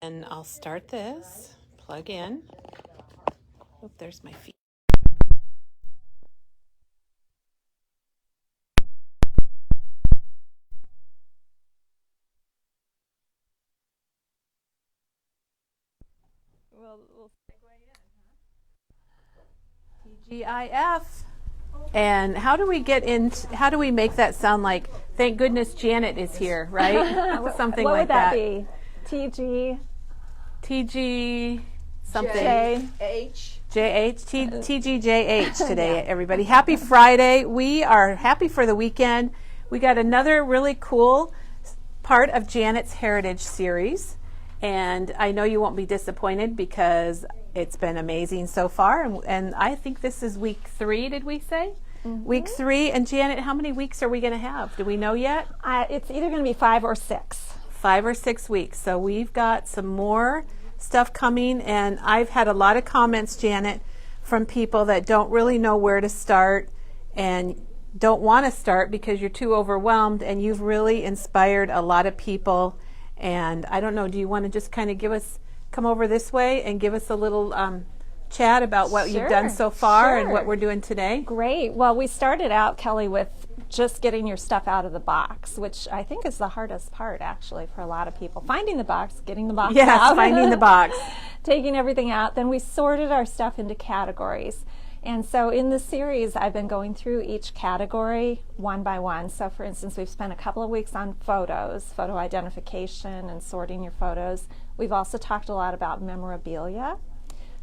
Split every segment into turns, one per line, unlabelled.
And I'll start this, plug in. Oop, there's my feet. We'll segue in, huh? TGIF. And how do we get in? How do we make that sound like, thank goodness Janet is here, right? Something
what
like
would that be? TG?
TG something.
JH.
TGJH today, everybody. Happy Friday. We are happy for the weekend. We got another really cool part of Janet's Heritage series. And I know you won't be disappointed because it's been amazing so far. And I think this is week 3, did we say? Mm-hmm. Week 3. And Janet, how many weeks are we going to have? Do we know yet?
It's either going to be 5 or 6.
5 or 6 weeks. So we've got some more stuff coming. And I've had a lot of comments, Janet, from people that don't really know where to start and don't want to start because you're too overwhelmed. And you've really inspired a lot of people. And I don't know, do you want to just kind of come over this way and give us a little chat about what you've done so far and what we're doing today?
Great. Well, we started out, Kelly, with just getting your stuff out of the box, which I think is the hardest part, actually, for a lot of people. Finding the box, getting the box out.
Yes, finding the box.
Taking everything out. Then we sorted our stuff into categories. And so in the series, I've been going through each category one by one. So for instance, we've spent a couple of weeks on photos, photo identification and sorting your photos. We've also talked a lot about memorabilia.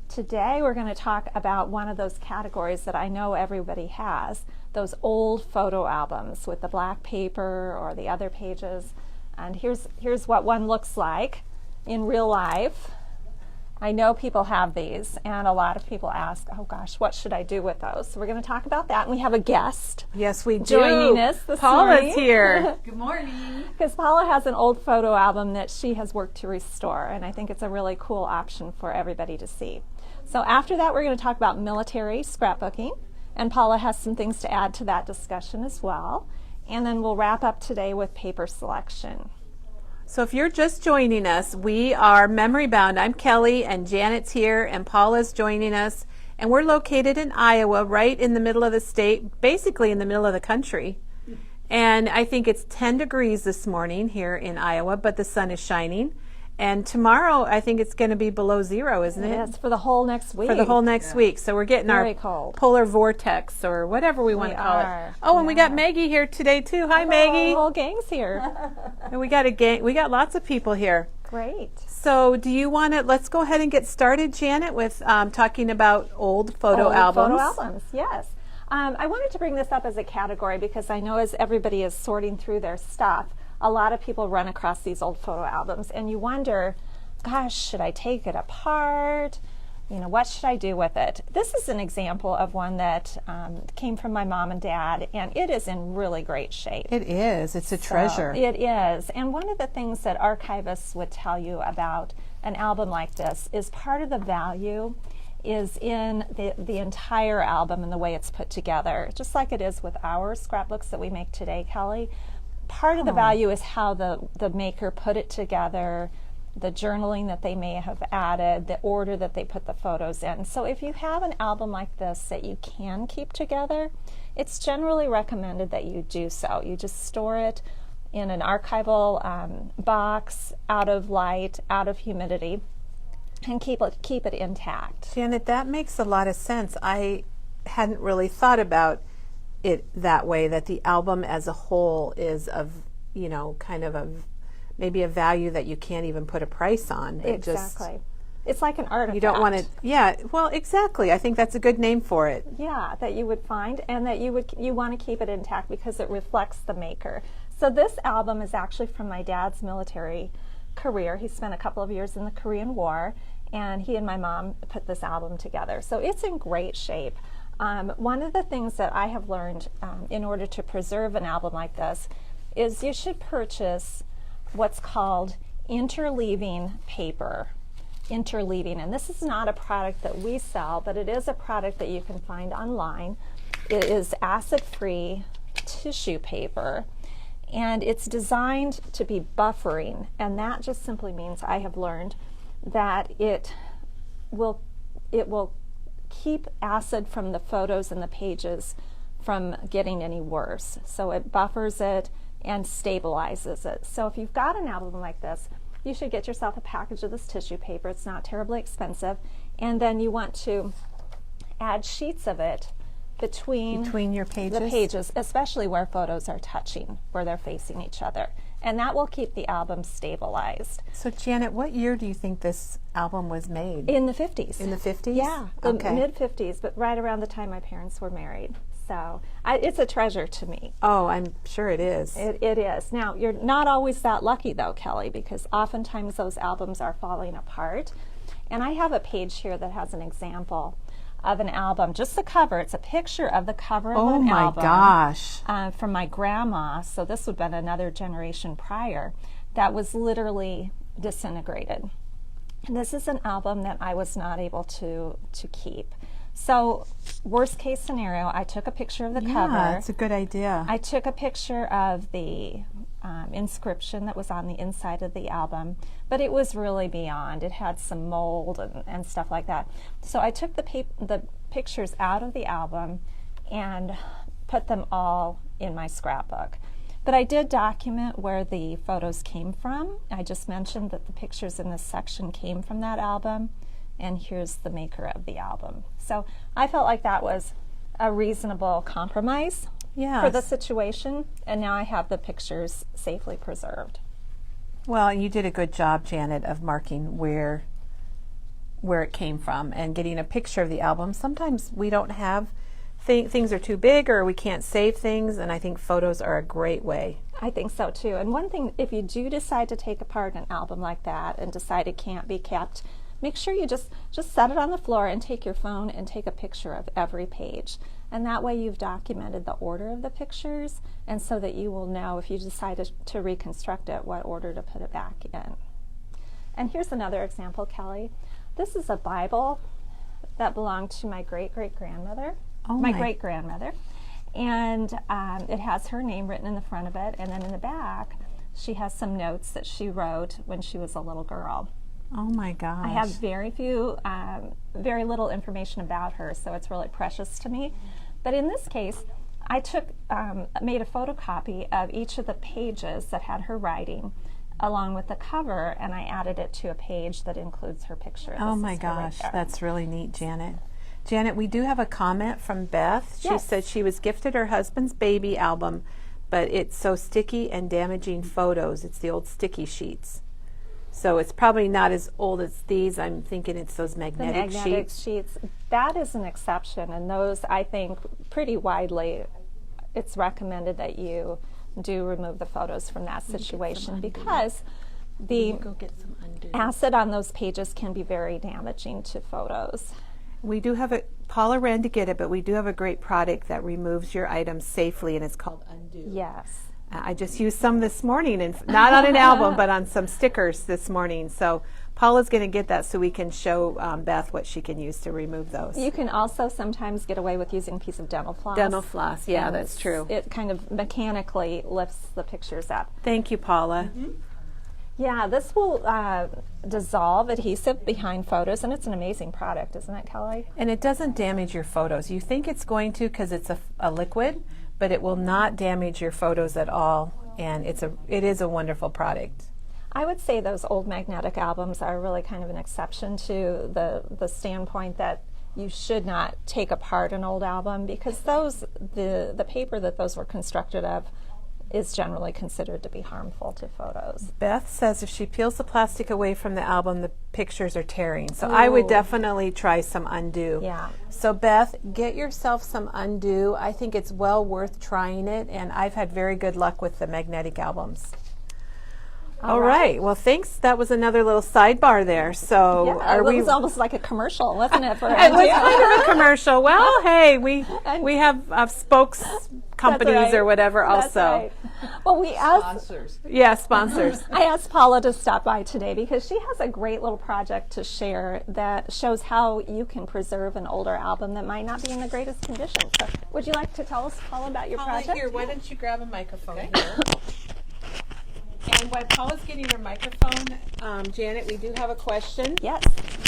Today, we're going to talk about one of those categories that I know everybody has, those old photo albums with the black paper or the other pages. And here's what one looks like in real life. I know people have these, and a lot of people ask, oh gosh, what should I do with those? So we're going to talk about that, and we have a guest.
Yes, we do.
Joining us this
Paula's
morning.
here.
Good morning.
Because Paula has an old photo album that she has worked to restore, and I think it's a really cool option for everybody to see. So after that, we're going to talk about military scrapbooking, and Paula has some things to add to that discussion as well. And then we'll wrap up today with paper selection.
So if you're just joining us, we are Memory Bound. I'm Kelly, and Janet's here, and Paula's joining us. And we're located in Iowa, right in the middle of the state, basically in the middle of the country. And I think it's 10 degrees this morning here in Iowa, but the sun is shining. And tomorrow, I think it's going to be below 0, isn't it?
Yes, for the whole next week.
For the whole next week. So we're getting
Very
our
cold.
polar vortex or whatever we want to call it. Oh, and we got Maggie here today too. Hi,
Hello,
Maggie.
the whole gang's here.
And we got a gang. We got lots of people here.
Great.
So do you want to, let's go ahead and get started, Janet, with talking about old photo albums.
Photo albums, yes. I wanted to bring this up as a category because I know as everybody is sorting through their stuff, a lot of people run across these old photo albums and you wonder, gosh, should I take it apart? You know, what should I do with it? This is an example of one that came from my mom and dad, and it is in really great shape.
It is. It's a treasure.
It is. And one of the things that archivists would tell you about an album like this is part of the value is in the entire album and the way it's put together, just like it is with our scrapbooks that we make today, Kelly. Part of the value is how the maker put it together, the journaling that they may have added, the order that they put the photos in. So if you have an album like this that you can keep together, it's generally recommended that you do so. You just store it in an archival box, out of light, out of humidity, and keep it intact.
Janet, that makes a lot of sense. I hadn't really thought about it that way, that the album as a whole is of, you know, kind of a maybe a value that you can't even put a price on.
Exactly. It's like an artifact.
You don't want to, yeah, well, exactly. I think that's a good name for it.
Yeah, that you would find and that you want to keep it intact because it reflects the maker. So this album is actually from my dad's military career. He spent a couple of years in the Korean War, and he and my mom put this album together. So it's in great shape. One of the things that I have learned in order to preserve an album like this is you should purchase what's called interleaving paper. Interleaving, and this is not a product that we sell, but it is a product that you can find online. It is acid-free tissue paper, And it's designed to be buffering, and that just simply means, I have learned, that it will keep acid from the photos and the pages from getting any worse. So it buffers it and stabilizes it. So if you've got an album like this, you should get yourself a package of this tissue paper. It's not terribly expensive. And then you want to add sheets of it between
your pages?
the pages, especially where photos are touching, where they're facing each other. And that will keep the album stabilized.
So Janet, what year do you think this album was made?
In the 50s.
In the 50s?
Yeah, the
Okay.
mid-50s, but right around the time my parents were married. So it's a treasure to me.
Oh, I'm sure it is.
It is. Now, you're not always that lucky, though, Kelly, because oftentimes those albums are falling apart. And I have a page here that has an example of an album, just the cover. It's a picture of the cover of an album.
Oh my gosh.
From my grandma, so this would have been another generation prior, that was literally disintegrated. And this is an album that I was not able to keep. So worst case scenario, I took a picture of the cover.
Yeah, that's a good idea.
I took a picture of the inscription that was on the inside of the album, but it was really beyond. It had some mold and stuff like that. So I took the pictures out of the album and put them all in my scrapbook. But I did document where the photos came from. I just mentioned that the pictures in this section came from that album, and here's the maker of the album. So I felt like that was a reasonable compromise for the situation, and now I have the pictures safely preserved.
Well, you did a good job, Janet, of marking where it came from and getting a picture of the album. Sometimes we don't have things are too big or we can't save things, and I think photos are a great way.
I think so too. And one thing, if you do decide to take apart an album like that and decide it can't be kept, make sure you just set it on the floor and take your phone and take a picture of every page. And that way you've documented the order of the pictures, and so that you will know, if you decide to reconstruct it, what order to put it back in. And here's another example, Kelly. This is a Bible that belonged to my great-great-grandmother. My great-grandmother. And it has her name written in the front of it, and then in the back she has some notes that she wrote when she was a little girl.
Oh my gosh.
I have very little information about her, so it's really precious to me. But in this case, I made a photocopy of each of the pages that had her writing, along with the cover, and I added it to a page that includes her picture.
Oh my gosh, that's really neat, Janet. Janet, we do have a comment from Beth. She said she was gifted her husband's baby album, but it's so sticky and damaging photos. It's the old sticky sheets. So it's probably not as old as these. I'm thinking it's those magnetic
sheets. That is an exception, and those, I think, pretty widely, it's recommended that you do remove the photos from that situation, because the acid on those pages can be very damaging to photos.
We do have Paula ran to get it, but we do have a great product that removes your items safely, and it's called Undo.
Yes.
I just used some this morning, and not on an album, but on some stickers this morning. So Paula's going to get that so we can show Beth what she can use to remove those.
You can also sometimes get away with using a piece of dental floss.
Dental floss, yeah, that's true.
It kind of mechanically lifts the pictures up.
Thank you, Paula.
Mm-hmm. Yeah, this will dissolve adhesive behind photos, and it's an amazing product, isn't it, Kelly?
And it doesn't damage your photos. You think it's going to because it's a liquid, but it will not damage your photos at all, and it is a wonderful product.
I would say those old magnetic albums are really kind of an exception to the standpoint that you should not take apart an old album, because the paper that those were constructed of is generally considered to be harmful to photos.
Beth says if she peels the plastic away from the album, the pictures are tearing. So I would definitely try some Undo.
Yeah.
So Beth, get yourself some Undo. I think it's well worth trying it, and I've had very good luck with the magnetic albums. All right. Well, thanks. That was another little sidebar there. So
yeah, it was almost like a commercial, wasn't it? For
it was kind of a commercial. Well, hey, we have spokes companies or whatever also.
Right. Well, we asked
sponsors.
Yeah, sponsors.
I asked Paula to stop by today because she has a great little project to share that shows how you can preserve an older album that might not be in the greatest condition. So Would you like to tell us, Paula, about your
Paula,
project?
here, why don't you grab a microphone here? And while Paula's getting her microphone, Janet, we do have a question.
Yes.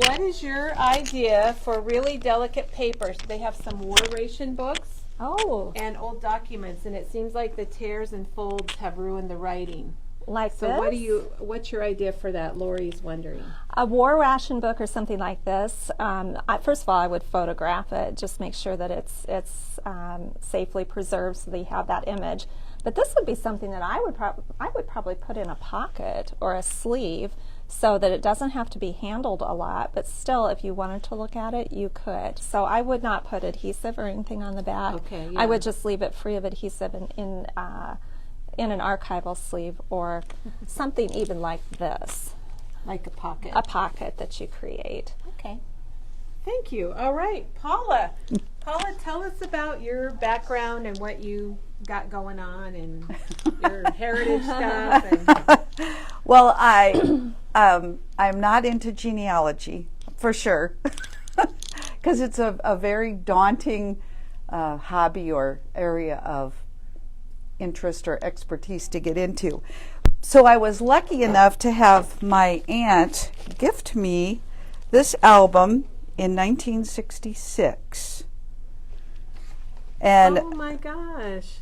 What is your idea for really delicate papers? They have some war ration books
Oh,
and old documents, and it seems like the tears and folds have ruined the writing.
like
So
this?
what's your idea for that? Lori's wondering.
A war ration book or something like this. First of all, I would photograph it, just make sure that it's safely preserved so that you have that image. But this would be something that I would probably put in a pocket or a sleeve so that it doesn't have to be handled a lot, but still, if you wanted to look at it, you could. So I would not put adhesive or anything on the back.
Okay,
I
yeah.
would just leave it free of adhesive in an archival sleeve or something even like this,
Like a pocket.
a pocket that you create.
Okay. Thank you. All right, Paula. Paula, tell us about your background and what you got going on and your heritage stuff. And
Well, I'm not into genealogy for sure, because it's a very daunting hobby or area of interest or expertise to get into. So I was lucky enough to have my aunt gift me this album in 1966. And
oh my gosh.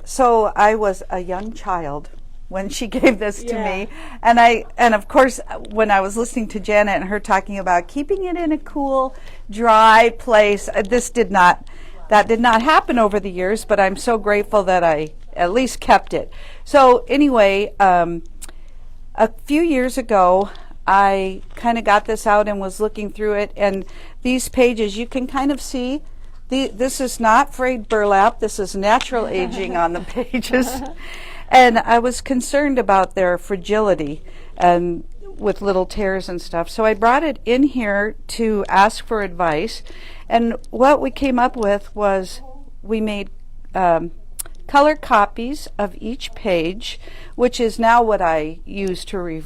so I was a young child when she gave this to
Yeah.
me, and of course when I was listening to Janet and her talking about keeping it in a cool, dry place, that did not happen over the years, but I'm so grateful that I at least kept it. So anyway, a few years ago, I kind of got this out and was looking through it, and these pages, you can kind of see, this is not frayed burlap, this is natural aging on the pages. And I was concerned about their fragility and with little tears and stuff. So I brought it in here to ask for advice. And what we came up with was we made color copies of each page, which is now what I use to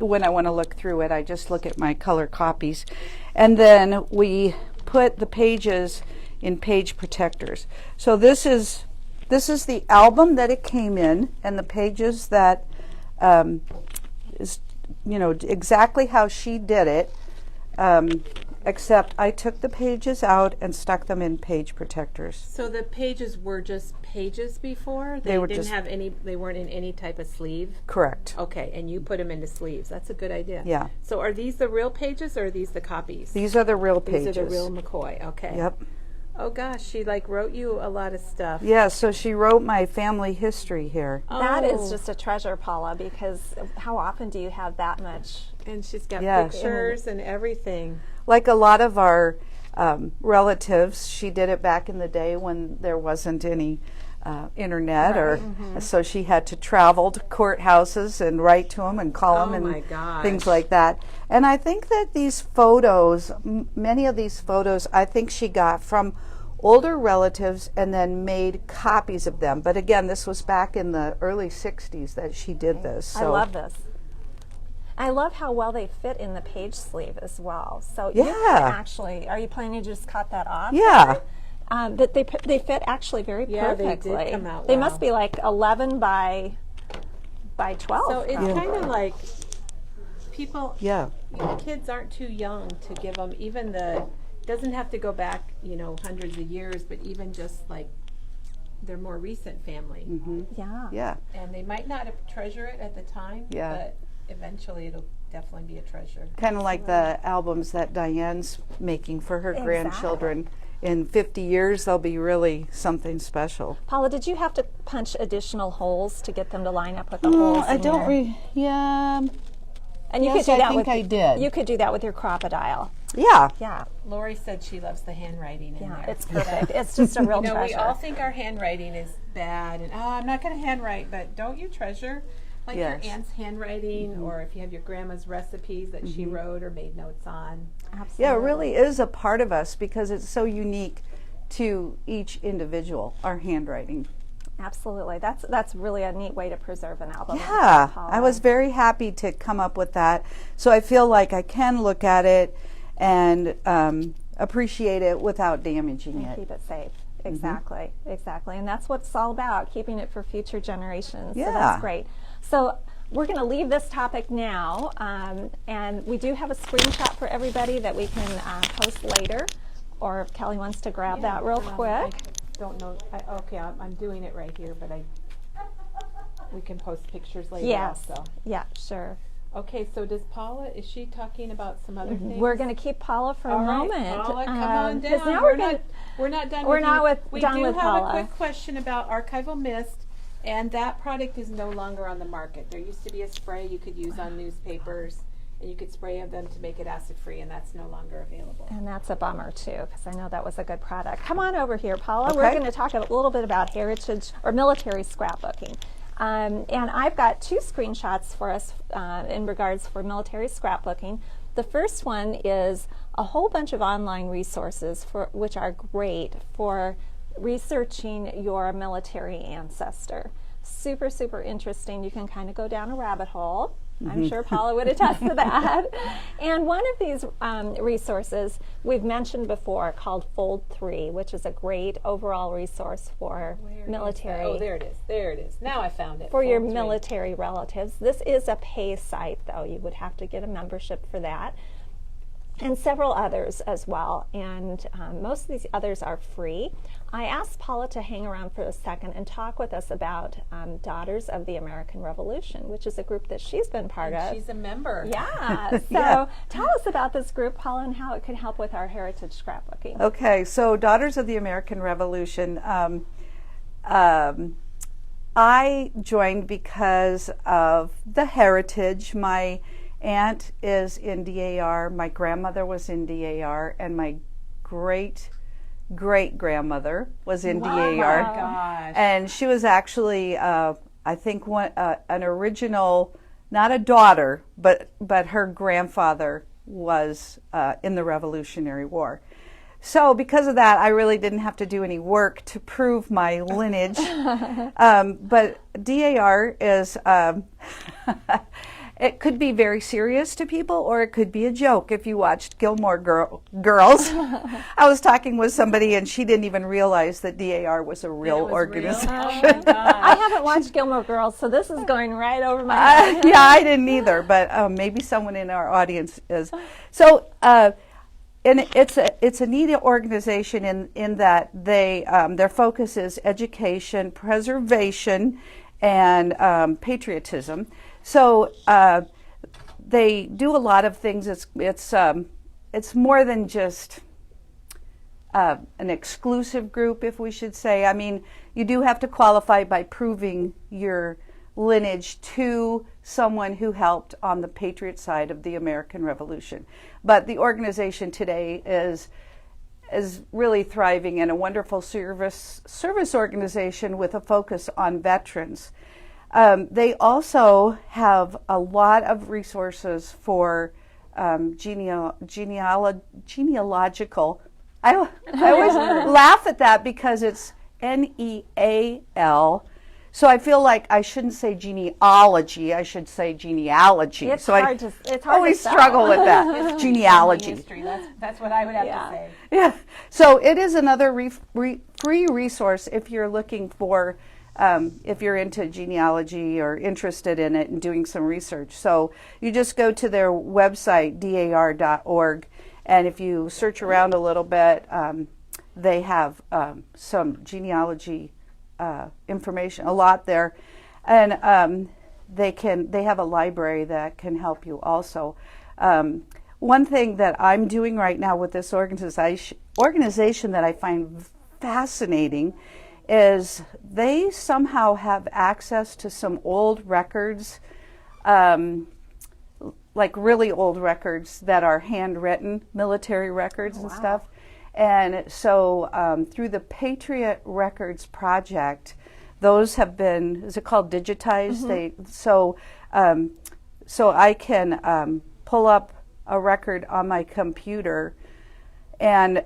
when I want to look through it. I just look at my color copies. And then we put the pages in page protectors. So this is the album that it came in, and the pages that is, exactly how she did it, except I took the pages out and stuck them in page protectors.
So the pages were just pages before?
They were
didn't
just-
have any, they weren't in any type of sleeve?
Correct.
Okay, and you put them into sleeves. That's a good idea.
Yeah.
So are these the real pages or are these the copies?
These are the real pages.
These are the real McCoy. Okay.
Yep.
Oh gosh, she wrote you a lot of stuff.
Yeah, so she wrote my family history here.
That is
Oh.
just a treasure, Paula, because how often do you have that much?
And she's got
Yeah.
pictures and everything.
Like a lot of our relatives, she did it back in the day when there wasn't any internet, or so she had to travel to courthouses and write to them and call them
Oh my
and
gosh.
things like that. And I think that these photos, many of these photos, I think she got from older relatives and then made copies of them. But again, this was back in the early 60s that she did this. So
I love this. I love how well they fit in the page sleeve as well. So you can
Yeah.
actually, are you planning to just cut that off?
Yeah.
But they fit actually very
Yeah, they did
perfectly.
come out
They
well.
must be like 11 by 12.
So it's
Yeah.
kind of like people,
yeah.
kids aren't too young to give them even the, doesn't have to go back, hundreds of years, but even just like their more recent family.
Yeah.
Yeah.
And they might not treasure it at the time,
Yeah.
but eventually it'll definitely be a treasure.
Kind of like the albums that Diane's making for her
Exactly.
grandchildren. In 50 years, they'll be really something special.
Paula, did you have to punch additional holes to get them to line up with the holes?
I
in
don't.
your-
Yeah.
And you
yes,
could do
I
that
think
with.
I did.
You could do that with your crocodile.
Yeah.
Yeah.
Lori said she loves the handwriting in
Yeah.
there.
It's perfect. It's just a real
We
treasure.
all think our handwriting is bad, and I'm not going to handwrite, but don't you treasure like
Yes.
your aunt's handwriting, or if you have your grandma's recipes that she wrote or made notes on?
Absolutely.
Yeah, it really is a part of us because it's so unique to each individual, our handwriting.
Absolutely. That's really a neat way to preserve an album. like
Yeah,
that, Paula.
I was very happy to come up with that. So I feel like I can look at it and appreciate it without damaging
And
it.
keep it safe. Exactly, exactly. And that's what it's all about, keeping it for future generations.
Yeah.
So that's great. So we're going to leave this topic now, and we do have a screenshot for everybody that we can post later, or if Kelly wants to grab that real quick.
I don't know. Okay, I'm doing it right here, but we can post pictures later
Yes.
also.
Yeah, sure.
Okay, so is she talking about some other things?
We're going to keep Paula for
All
a
right,
moment.
Paula, come on
'cause
down.
now
We're not done
we're
with
not
you.
with-
We
done
do
with
have
Paula.
a quick question about archival mist, and that product is no longer on the market. There used to be a spray you could use on newspapers, and you could spray them to make it acid-free, and that's no longer available.
And that's a bummer too, because I know that was a good product. Come on over here, Paula.
Okay.
We're going to talk a little bit about heritage or military scrapbooking. And I've got 2 screenshots for us in regards for military scrapbooking. The first one is a whole bunch of online resources which are great for researching your military ancestor. Super, super interesting. You can kind of go down a rabbit hole. I'm sure Paula would attest to that. And one of these resources we've mentioned before called Fold 3, which is a great overall resource for military.
Oh, there it is. There it is. Now I found it.
For your
Fold 3.
military relatives. This is a pay site, though. You would have to get a membership for that. And several others as well. And most of these others are free. I asked Paula to hang around for a second and talk with us about Daughters of the American Revolution, which is a group that she's been part of.
She's a member.
Yeah. So
Yeah.
tell us about this group, Paula, and how it could help with our heritage scrapbooking.
Okay, so Daughters of the American Revolution. I joined because of the heritage. My aunt is in DAR, my grandmother was in DAR, and my great-great-grandmother was in DAR.
Oh, gosh.
And she was actually, I think, an original, not a daughter, but her grandfather was in the Revolutionary War. So because of that, I really didn't have to do any work to prove my lineage. But DAR is, it could be very serious to people, or it could be a joke if you watched Gilmore Girls. I was talking with somebody, and she didn't even realize that DAR was a real organization.
I haven't watched Gilmore Girls, so this is going right over my head.
Yeah, I didn't either, but maybe someone in our audience is. So, and it's a neat organization in that they their focus is education, preservation, and patriotism. So they do a lot of things. It's more than just an exclusive group, if we should say. I mean, you do have to qualify by proving your lineage to someone who helped on the patriot side of the American Revolution. But the organization today is really thriving and a wonderful service organization with a focus on veterans. They also have a lot of resources for genealogical. I always laugh at that because it's NEAL. So I feel like I shouldn't say genealogy, I should say genealogy.
It's
so
hard to
always
spell.
struggle with that. Genealogy.
History. That's what I would have to say.
Yeah. So it is another free resource if you're looking for, if you're into genealogy or interested in it and doing some research. So you just go to their website, dar.org, and if you search around a little bit, they have some genealogy information, a lot there, and they have a library that can help you also. One thing that I'm doing right now with this organization that I find fascinating is they somehow have access to some old records, like really old records that are handwritten, military records and stuff. And so through the Patriot Records Project, those have been, is it called digitized? So I can pull up a record on my computer and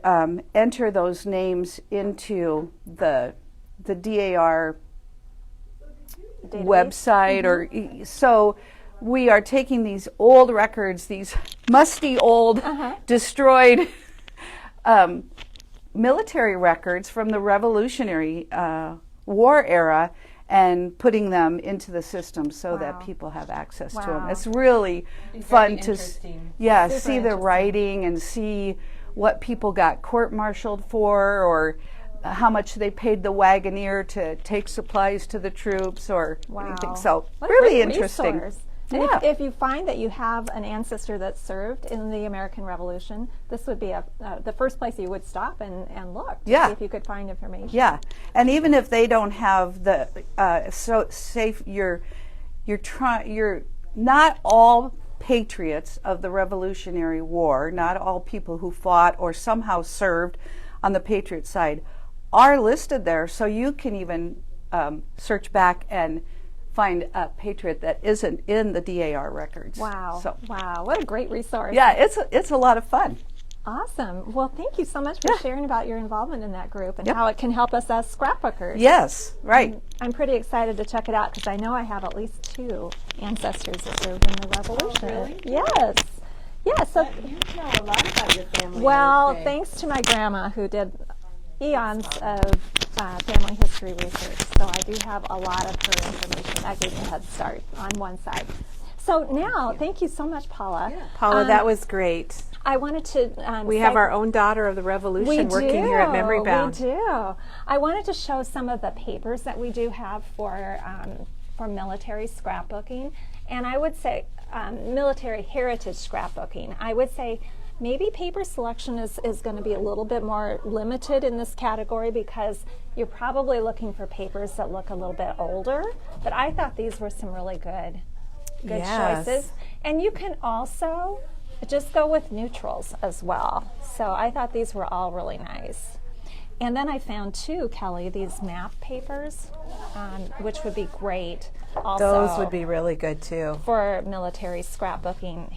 enter those names into the DAR website. Or so we are taking these old records, these musty old destroyed military records from the Revolutionary War era and putting them into the system so that people have access to them. It's really fun to see the writing and see what people got court-martialed for, or how much they paid the wagoneer to take supplies to the troops, or anything. So
what
really
a great
interesting.
Resource. And if you find that you have an ancestor that served in the American Revolution, this would be the first place you would stop and look to see if you could find information.
Yeah, and even if they don't have the you're not all patriots of the Revolutionary War, not all people who fought or somehow served on the patriot side are listed there, so you can even search back and find a patriot that isn't in the DAR records.
Wow.
So,
wow, what a great resource.
Yeah, it's a lot of fun.
Awesome. Well, thank you so much for sharing about your involvement in that group and how it can help us as scrapbookers.
Yes, right.
I'm pretty excited to check it out because I know I have at least 2 ancestors that served in the Revolution.
Oh, really?
Yes. Yes. So,
you know a lot about your family.
well, thanks to my grandma who did eons of family history research. So I do have a lot of her information. That gave me a head start on one side. So now, thank you so much, Paula.
Yeah. Paula, that was great.
I wanted to...
we have our own daughter of the Revolution working here at Memory Bound.
We do. I wanted to show some of the papers that we do have for military scrapbooking. And I would say military heritage scrapbooking. I would say maybe paper selection is going to be a little bit more limited in this category because you're probably looking for papers that look a little bit older. But I thought these were some really good choices. And you can also just go with neutrals as well. So I thought these were all really nice. And then I found too, Kelly, these map papers, which would be great. Also,
those would be really good too
for military scrapbooking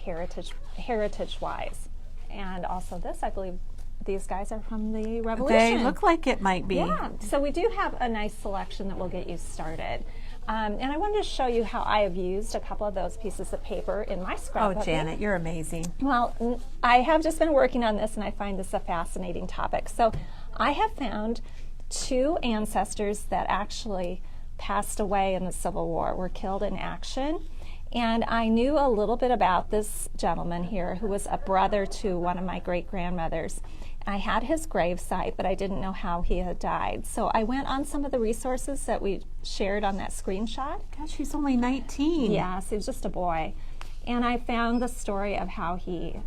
heritage-wise. And also this, I believe these guys are from the Revolution.
They look like it might be.
Yeah, so we do have a nice selection that will get you started. And I wanted to show you how I have used a couple of those pieces of paper in my scrapbooking.
Oh, Janet, you're amazing.
Well, I have just been working on this, and I find this a fascinating topic. So I have found 2 ancestors that actually passed away in the Civil War, were killed in action. And I knew a little bit about this gentleman here who was a brother to one of my great-grandmothers. I had his gravesite, but I didn't know how he had died. So I went on some of the resources that we shared on that screenshot.
Gosh, he's only 19.
Yes, he was just a boy. And I found the story of how he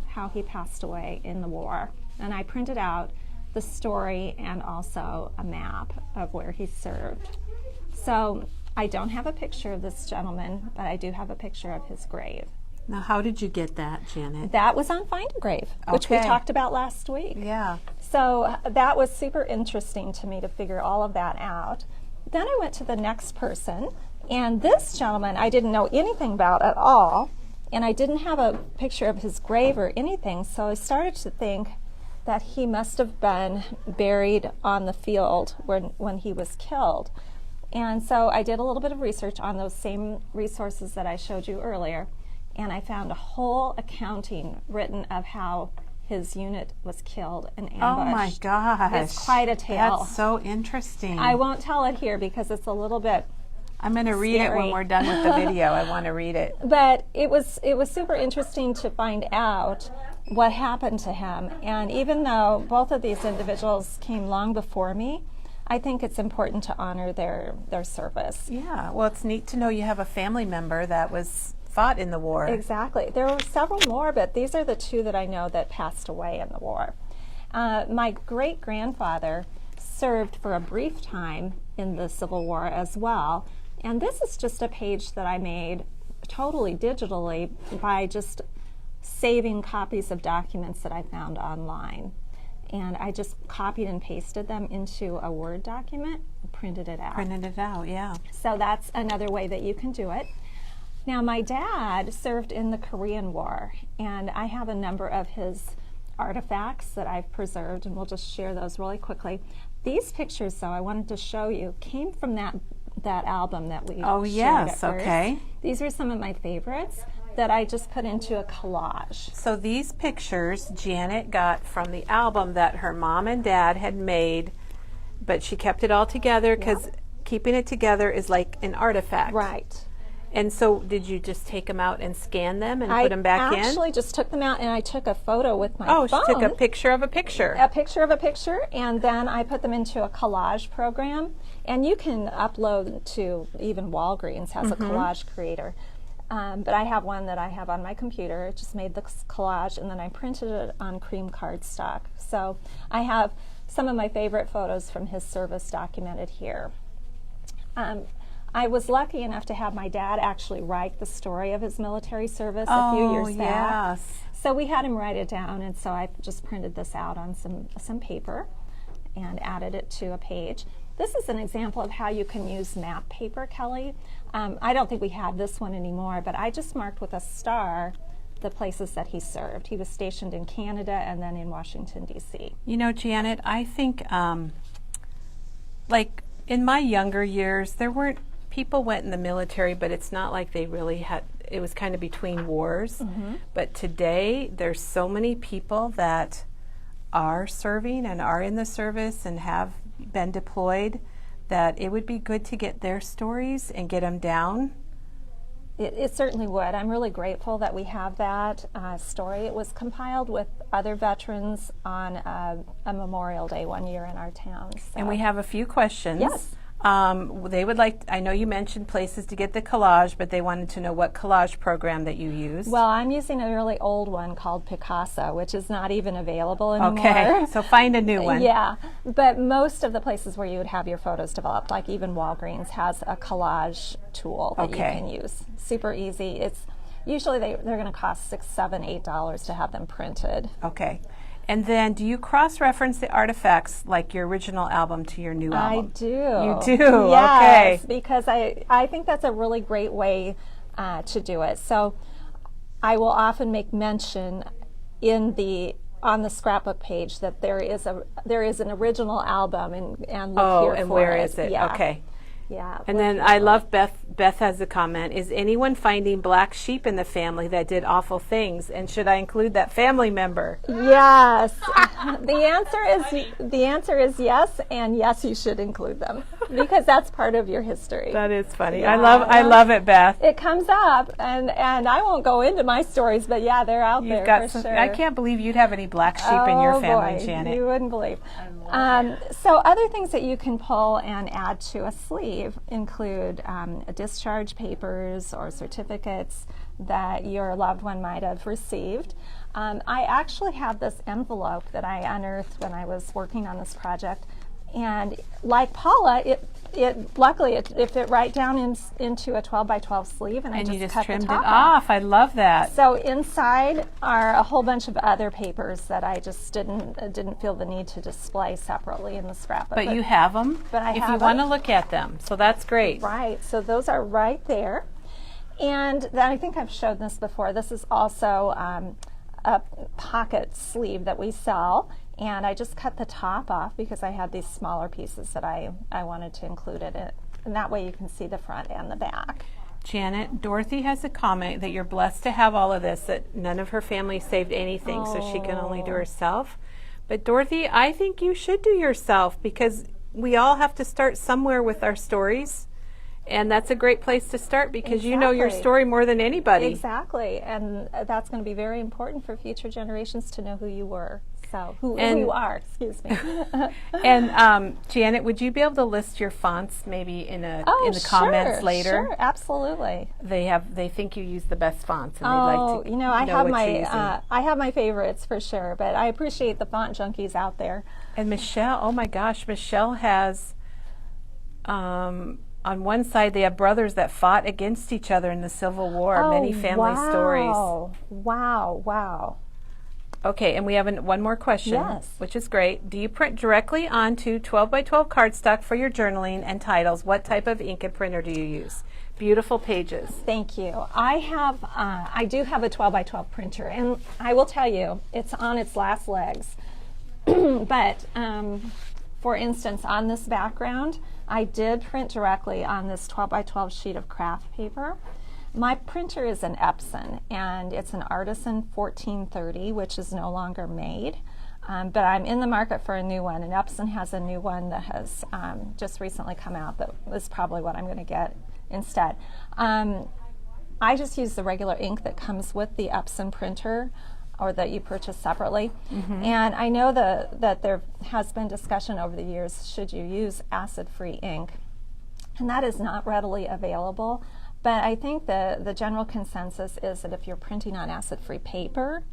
passed away in the war. And I printed out the story and also a map of where he served. So I don't have a picture of this gentleman, but I do have a picture of his grave.
Now, how did you get that, Janet?
That was on Find a Grave, which we talked about last week.
Yeah.
So that was super interesting to me to figure all of that out. Then I went to the next person, and this gentleman I didn't know anything about at all, and I didn't have a picture of his grave or anything, so I started to think that he must have been buried on the field when he was killed. And so I did a little bit of research on those same resources that I showed you earlier, and I found a whole accounting written of how his unit was killed and ambushed.
Oh my gosh.
It's quite a tale.
That's so interesting.
I won't tell it here because it's a little bit
I'm going to read it when we're done with the video. I want to read it.
But it was super interesting to find out what happened to him. And even though both of these individuals came long before me, I think it's important to honor their service.
Yeah, well, it's neat to know you have a family member that was fought in the war.
Exactly. There were several more, but these are the 2 that I know that passed away in the war. My great-grandfather served for a brief time in the Civil War as well. And this is just a page that I made totally digitally by just saving copies of documents that I found online. And I just copied and pasted them into a Word document and printed it out.
Printed it out, yeah.
So that's another way that you can do it. Now, my dad served in the Korean War, and I have a number of his artifacts that I've preserved, and we'll just share those really quickly. These pictures, though, I wanted to show you, came from that album that we shared at first.
Okay.
These are some of my favorites. that I just put into a collage.
So these pictures Janet got from the album that her mom and dad had made, but she kept it all together because keeping it together is like an artifact.
Right.
And so did you just take them out and scan them and put them back in?
I actually just took them out and I took a photo with my phone.
Oh, she took a picture of a picture.
A picture of a picture, and then I put them into a collage program. And you can upload to, even Walgreens has a collage creator. But I have one that I have on my computer. It just made the collage, and then I printed it on cream cardstock. So I have some of my favorite photos from his service documented here. I was lucky enough to have my dad actually write the story of his military service a few years back.
Yes.
So we had him write it down, and so I just printed this out on some paper and added it to a page. This is an example of how you can use map paper, Kelly. I don't think we have this one anymore, but I just marked with a star the places that he served. He was stationed in Canada and then in Washington, D.C.
You know, Janet, I think, like in my younger years, people went in the military, but it's not like they really had, it was kind of between wars. But today, there's so many people that are serving and are in the service and have been deployed that it would be good to get their stories and get them down.
It certainly would. I'm really grateful that we have that story. It was compiled with other veterans on a Memorial Day one year in our town. So.
And we have a few questions.
Yes.
They would like, I know you mentioned places to get the collage, but they wanted to know what collage program that you use.
Well, I'm using a really old one called Picasso, which is not even available anymore.
Okay, so find a new one.
Yeah, but most of the places where you would have your photos developed, like even Walgreens, has a collage tool that you can use. Super easy. It's usually they're going to cost $6, $7, $8 to have them printed.
Okay. And then do you cross-reference the artifacts like your original album to your new album?
I do.
You do?
Yes,
Okay.
because I think that's a really great way to do it. So I will often make mention on the scrapbook page that there is an original album and look here
and
for
where
it.
is it?
Yeah.
Okay.
Yeah.
And then I love Beth has a comment. Is anyone finding black sheep in the family that did awful things? And should I include that family member?
Yes. The answer is yes, and yes, you should include them because that's part of your history.
That is funny.
Yeah.
I love it, Beth.
It comes up, and I won't go into my stories, but yeah, they're out there for sure.
I can't believe you'd have any black sheep in your family,
boy,
Janet.
You wouldn't believe. So other things that you can pull and add to a sleeve include discharge papers or certificates that your loved one might have received. I actually have this envelope that I unearthed when I was working on this project, and like Paula, luckily it fit right down into a 12 by 12 sleeve, and I
you just
cut
trimmed
the
it
top
off. I love that.
So inside are a whole bunch of other papers that I just didn't feel the need to display separately in the scrapbook.
But you have them
but I
if
have
you want to
them.
look at them. So that's great.
Right, so those are right there. And then I think I've showed this before. This is also a pocket sleeve that we sell. And I just cut the top off because I had these smaller pieces that I wanted to include in it. And that way you can see the front and the back.
Janet, Dorothy has a comment that you're blessed to have all of this, that none of her family saved anything, so she can only do herself. But Dorothy, I think you should do yourself because we all have to start somewhere with our stories. And that's a great place to start because you know your story more than anybody.
Exactly. And that's going to be very important for future generations to know who you were. So, who you are, excuse me.
And Janet, would you be able to list your fonts maybe in the comments later?
Sure, absolutely.
They think you use the best fonts, and they'd like to
I have my favorites for sure, but I appreciate the font junkies out there.
And Michelle, oh my gosh, Michelle has on one side they have brothers that fought against each other in the Civil War. Many family stories.
Wow.
Okay, and we have one more question, which is great. Do you print directly onto 12 by 12 cardstock for your journaling and titles? What type of ink and printer do you use? Beautiful pages.
Thank you. I do have a 12 by 12 printer, and I will tell you, it's on its last legs. But for instance, on this background, I did print directly on this 12 by 12 sheet of craft paper. My printer is an Epson, and it's an Artisan 1430, which is no longer made. But I'm in the market for a new one, and Epson has a new one that has just recently come out that is probably what I'm going to get instead. I just use the regular ink that comes with the Epson printer, or that you purchase separately. And I know that there has been discussion over the years, should you use acid-free ink? And that is not readily available. But I think the general consensus is that if you're printing on acid-free paper,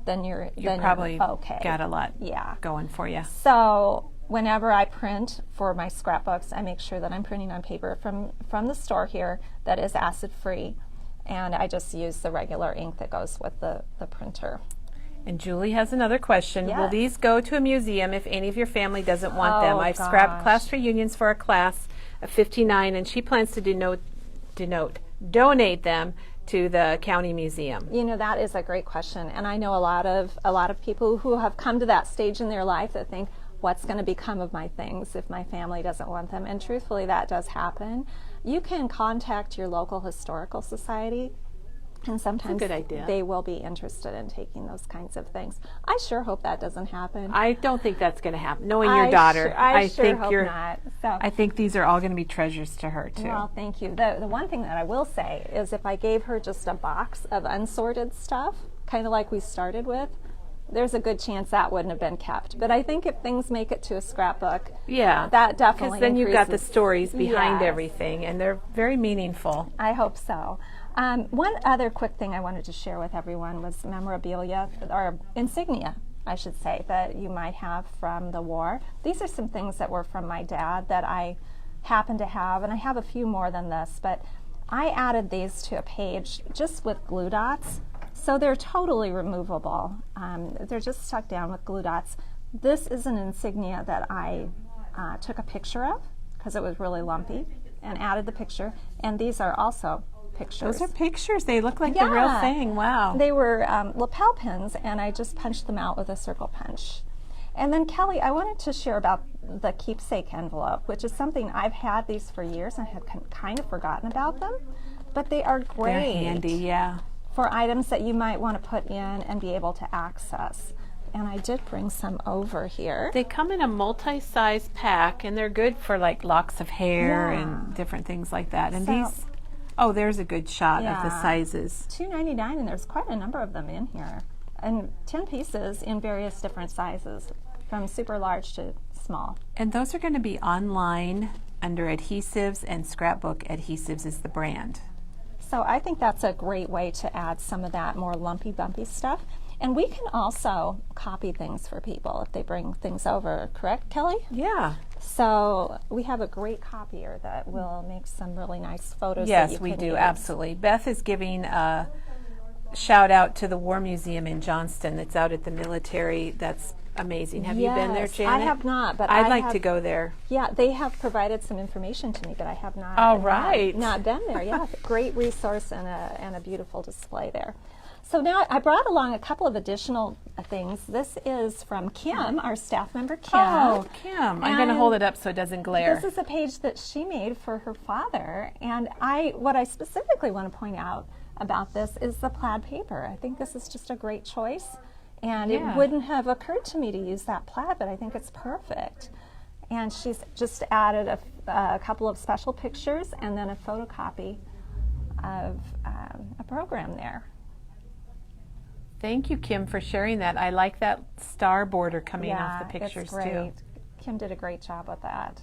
then you're
probably
okay.
got a lot
Yeah.
going for you.
So whenever I print for my scrapbooks, I make sure that I'm printing on paper from the store here that is acid-free, and I just use the regular ink that goes with the printer.
And Julie has another question.
Yes.
Will these go to a museum if any of your family doesn't want them?
Oh,
I've scrapped
gosh.
class reunions for a class of 59, and she plans to donate them to the county museum.
You know, that is a great question, and I know a lot of people who have come to that stage in their life that think, what's going to become of my things if my family doesn't want them? And truthfully, that does happen. You can contact your local historical society, and sometimes
good idea.
they will be interested in taking those kinds of things. I sure hope that doesn't happen.
I don't think that's going to happen. Knowing your daughter,
I sure
think
hope not. So,
I think these are all going to be treasures to her too.
well, thank you. The one thing that I will say is if I gave her just a box of unsorted stuff, kind of like we started with, there's a good chance that wouldn't have been kept. But I think if things make it to a scrapbook,
Yeah,
that definitely
because then you've got the
increases.
stories behind
Yes.
everything, and they're very meaningful.
I hope so. One other quick thing I wanted to share with everyone was memorabilia, or insignia, I should say, that you might have from the war. These are some things that were from my dad that I happen to have, and I have a few more than this, but I added these to a page just with glue dots. So they're totally removable. They're just stuck down with glue dots. This is an insignia that I took a picture of because it was really lumpy and added the picture. And these are also pictures.
Those are pictures. They look like the real
Yeah.
thing. Wow.
They were lapel pins, and I just punched them out with a circle punch. And then Kelly, I wanted to share about the keepsake envelope, which is something I've had these for years and had kind of forgotten about them, but they are great.
They're handy, yeah.
For items that you might want to put in and be able to access. And I did bring some over here.
They come in a multi-size pack, and they're good for like locks of hair
Yeah.
and different things like that. And
So-
these, oh, there's a good shot of the
Yeah.
sizes.
$2.99, and there's quite a number of them in here. And 10 pieces in various different sizes, from super large to small.
And those are going to be online under adhesives, and Scrapbook Adhesives is the brand.
So I think that's a great way to add some of that more lumpy, bumpy stuff. And we can also copy things for people if they bring things over, correct, Kelly?
Yeah.
So we have a great copier that will make some really nice photos. that
Yes,
you
we
can
do,
use.
absolutely. Beth is giving a shout out to the War Museum in Johnston that's out at the military. That's amazing. Have you been there,
Yes,
Janet?
I have not, but
I'd
I
like
have-
to go there.
Yeah, they have provided some information to me, but I have not.
All right.
Not been there. Yeah, great resource and a beautiful display there. So now I brought along a couple of additional things. This is from Kim, our staff member Kim.
Oh, Kim. I'm going to
And
hold it up so it doesn't glare.
This is a page that she made for her father, and what I specifically want to point out about this is the plaid paper. I think this is just a great choice, and
Yeah.
it wouldn't have occurred to me to use that plaid, but I think it's perfect. And she's just added a couple of special pictures and then a photocopy of a program there.
Thank you, Kim, for sharing that. I like that star border coming off the
it's
pictures
great.
too.
Kim did a great job with that.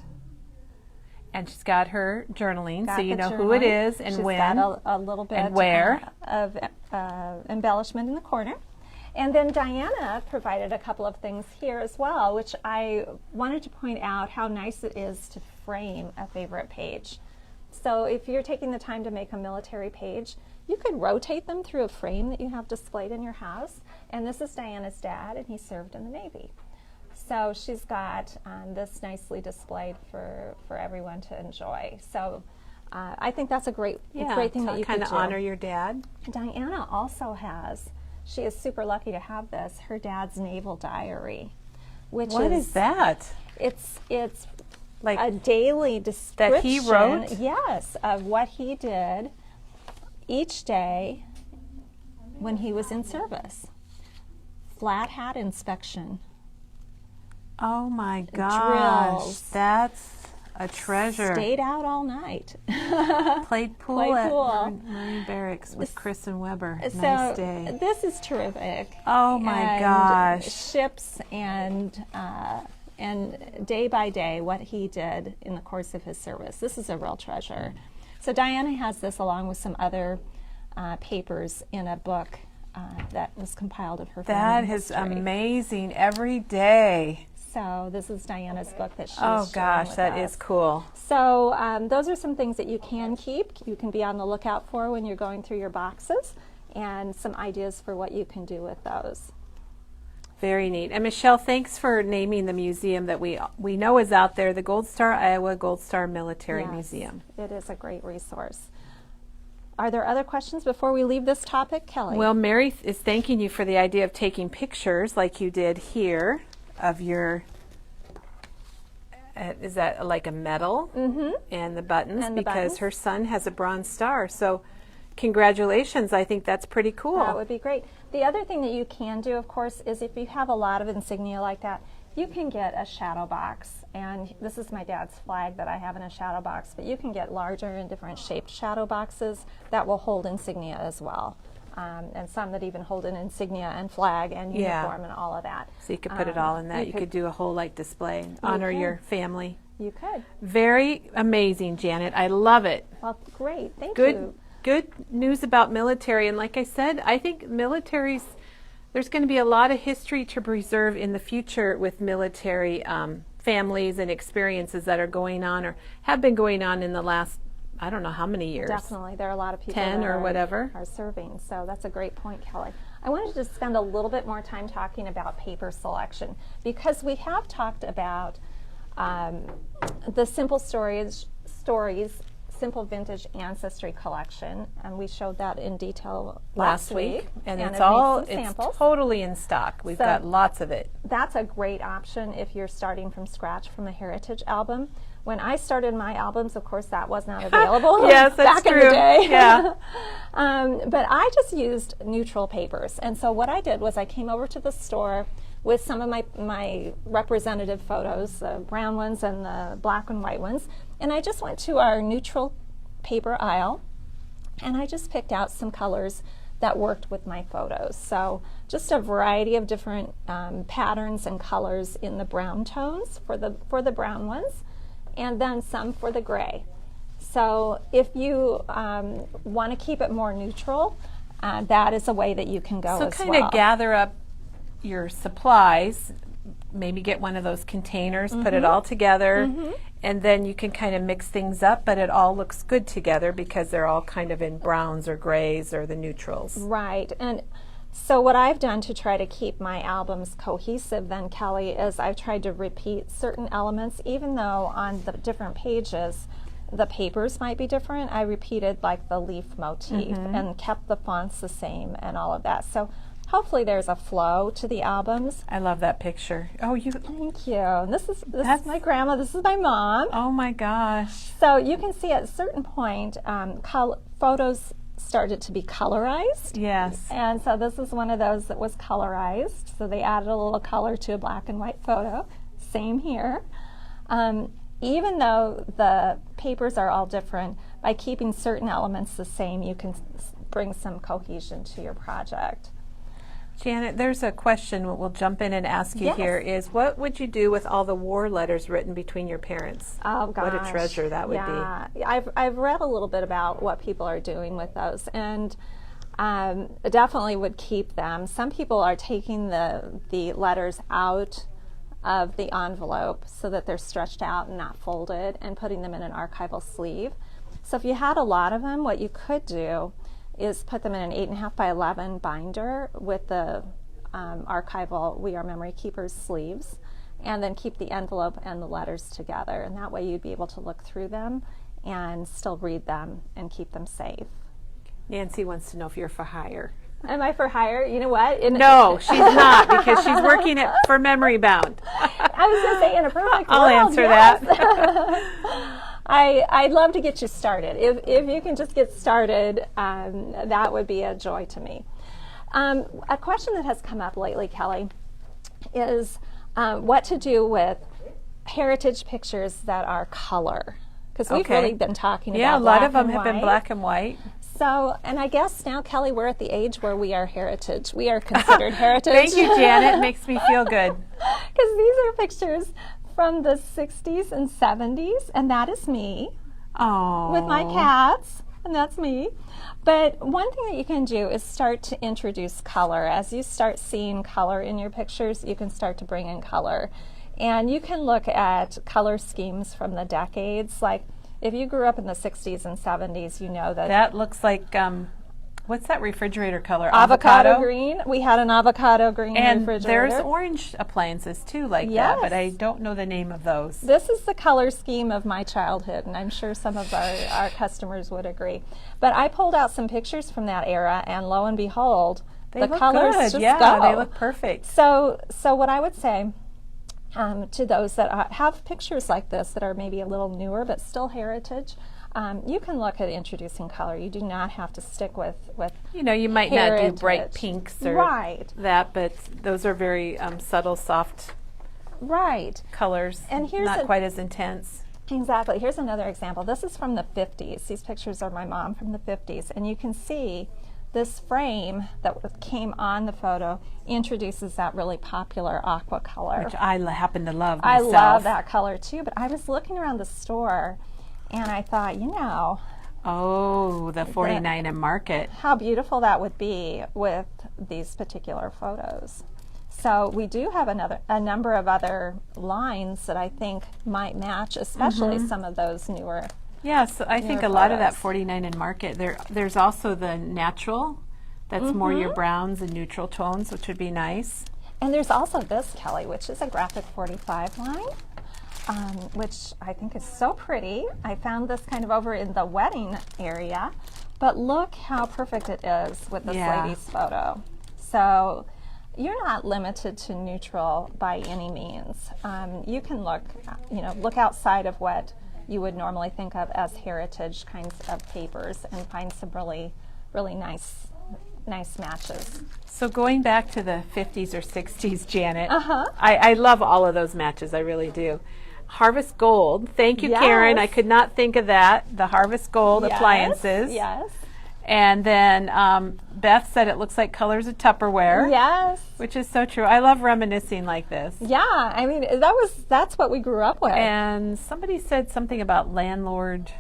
And she's got her journaling,
Got
so you
the
know who it
journaling.
is and
She's
when.
got a little bit
and where.
Of embellishment in the corner. And then Diana provided a couple of things here as well, which I wanted to point out how nice it is to frame a favorite page. So if you're taking the time to make a military page, you could rotate them through a frame that you have displayed in your house. And this is Diana's dad, and he served in the Navy. So she's got this nicely displayed for everyone to enjoy. So I think that's a great thing that you
kind
could
of
do.
honor your dad.
Diana also has, she is super lucky to have this, her dad's naval diary. Which
What is that?
It's
Like
a daily description
that he wrote?
Yes, of what he did each day when he was in service. Flat hat inspection.
Oh my gosh,
Drills.
that's a treasure.
Stayed out all night.
Played pool
Played
at
pool.
Marine Barracks with Chris and Weber.
So
Nice day.
this is terrific.
Oh my
And
gosh.
ships and day by day what he did in the course of his service. This is a real treasure. So Diana has this along with some other papers in a book that was compiled of her
That
family
is
history.
amazing every day.
So this is Diana's book that she's
Oh
sharing
gosh,
with
that
us.
is cool.
So those are some things that you can keep. You can be on the lookout for when you're going through your boxes, and some ideas for what you can do with those.
Very neat. And Michelle, thanks for naming the museum that we know is out there, the Gold Star, Iowa Gold Star Military
Yes,
Museum.
it is a great resource. Are there other questions before we leave this topic, Kelly?
Well, Mary is thanking you for the idea of taking pictures like you did here of your, is that like a medal?
Mm-hmm.
And the buttons,
And the
because
buttons.
her son has a Bronze Star. So congratulations. I think that's pretty cool.
That would be great. The other thing that you can do, of course, is if you have a lot of insignia like that, you can get a shadow box. And this is my dad's flag that I have in a shadow box, but you can get larger and different shaped shadow boxes that will hold insignia as well. And some that even hold an insignia and flag and
Yeah.
uniform and all of that.
So you could put it all in that. You could do a whole like display, honor
could.
your family.
You could.
Very amazing, Janet. I love it.
Well, great. Thank
Good,
you.
good news about military. And like I said, I think military's, there's going to be a lot of history to preserve in the future with military families and experiences that are going on or have been going on in the last, I don't know how many years.
Definitely. There are a lot of people
10
that
or whatever.
are serving. So that's a great point, Kelly. I wanted to spend a little bit more time talking about paper selection because we have talked about the Simple Stories Simple Vintage Ancestry Collection, and we showed that in detail last week.
And
I've
it's
made
all,
some
it's
samples.
totally in stock. We've
So-
got lots of it.
That's a great option if you're starting from scratch from a heritage album. When I started my albums, of course, that was not available
Yes, that's
back in
true.
the day.
Yeah.
But I just used neutral papers. And so what I did was I came over to the store with some of my representative photos, the brown ones and the black and white ones. And I just went to our neutral paper aisle and I just picked out some colors that worked with my photos. So just a variety of different patterns and colors in the brown tones for the brown ones, and then some for the gray. So if you want to keep it more neutral, that is a way that you can go
So
as
kind
well.
of gather up your supplies, maybe get one of those containers, put it all together, and then you can kind of mix things up, but it all looks good together because they're all kind of in browns or grays or the neutrals.
Right. And so what I've done to try to keep my albums cohesive then, Kelly, is I've tried to repeat certain elements, even though on the different pages the papers might be different. I repeated like the leaf motif and kept the fonts the same and all of that. So hopefully there's a flow to the albums.
I love that picture. Oh, you.
Thank you. And this is my grandma. This is my mom.
Oh my gosh.
So you can see at a certain point, photos started to be colorized.
Yes.
And so this is one of those that was colorized. So they added a little color to a black and white photo. Same here. Even though the papers are all different, by keeping certain elements the same, you can bring some cohesion to your project.
Janet, there's a question we'll jump in and ask you
Yes.
here is what would you do with all the war letters written between your parents?
Oh gosh.
What a treasure that would
be. I've read a little bit about what people are doing with those, and definitely would keep them. Some people are taking the letters out of the envelope so that they're stretched out and not folded and putting them in an archival sleeve. So if you had a lot of them, what you could do is put them in an 8.5 by 11 binder with the archival We Are Memory Keepers sleeves, and then keep the envelope and the letters together. And that way you'd be able to look through them and still read them and keep them safe.
Nancy wants to know if you're for hire.
Am I for hire? You know what?
No, she's not, because she's working for Memory Bound.
I was going to say in a perfect
I'll
world,
answer
yes.
that.
I'd love to get you started. If you can just get started, that would be a joy to me. A question that has come up lately, Kelly, is what to do with heritage pictures that are color. Because we've really been talking about
a lot of
black
them
and
have been
white.
black and white.
So, and I guess now, Kelly, we're at the age where we are heritage. We are considered heritage.
Thank you, Janet. Makes me feel good.
Because these are pictures from the 60s and 70s, and that is me.
Oh.
With my cats, and that's me. But one thing that you can do is start to introduce color. As you start seeing color in your pictures, you can start to bring in color. And you can look at color schemes from the decades. Like if you grew up in the 60s and 70s, you know that...
That looks like, what's that refrigerator color?
Avocado green. We had an avocado green
and
refrigerator.
there's orange appliances too like that, but I don't know the name of those.
This is the color scheme of my childhood, and I'm sure some of our customers would agree. But I pulled out some pictures from that era, and lo and behold,
They
the
look
colors
good.
just
Yeah,
go.
they look perfect.
So what I would say to those that have pictures like this that are maybe a little newer but still heritage, you can look at introducing color. You do not have to stick with
You know, you might not do
heritage.
bright pinks or
Right.
that, but those are very subtle, soft
Right.
colors,
And here's
not quite as intense.
Exactly. Here's another example. This is from the 50s. These pictures are my mom from the 50s. And you can see this frame that came on the photo introduces that really popular aqua color.
Which I happen to love
I
myself.
love that color too, but I was looking around the store and I thought, you know,
Oh, the 49 and Market.
how beautiful that would be with these particular photos. So we do have a number of other lines that I think might match, especially some of those newer.
Yeah, so I think a
Newer
lot of that
photos.
49 and Market. There's also the natural. That's more your browns and neutral tones, which would be nice.
And there's also this, Kelly, which is a graphic 45 line, which I think is so pretty. I found this kind of over in the wedding area, but look how perfect it is with this lady's photo. So you're not limited to neutral by any means. You can look outside of what you would normally think of as heritage kinds of papers and find some really, really nice matches.
So going back to the 50s or 60s, Janet, I love all of those matches. I really do. Harvest Gold. Thank you, Karen. I could not think of that. The Harvest Gold appliances.
Yes.
And then Beth said it looks like colors of Tupperware.
Yes.
Which is so true. I love reminiscing like this.
Yeah, I mean that's what we grew up with.
And somebody said something about landlord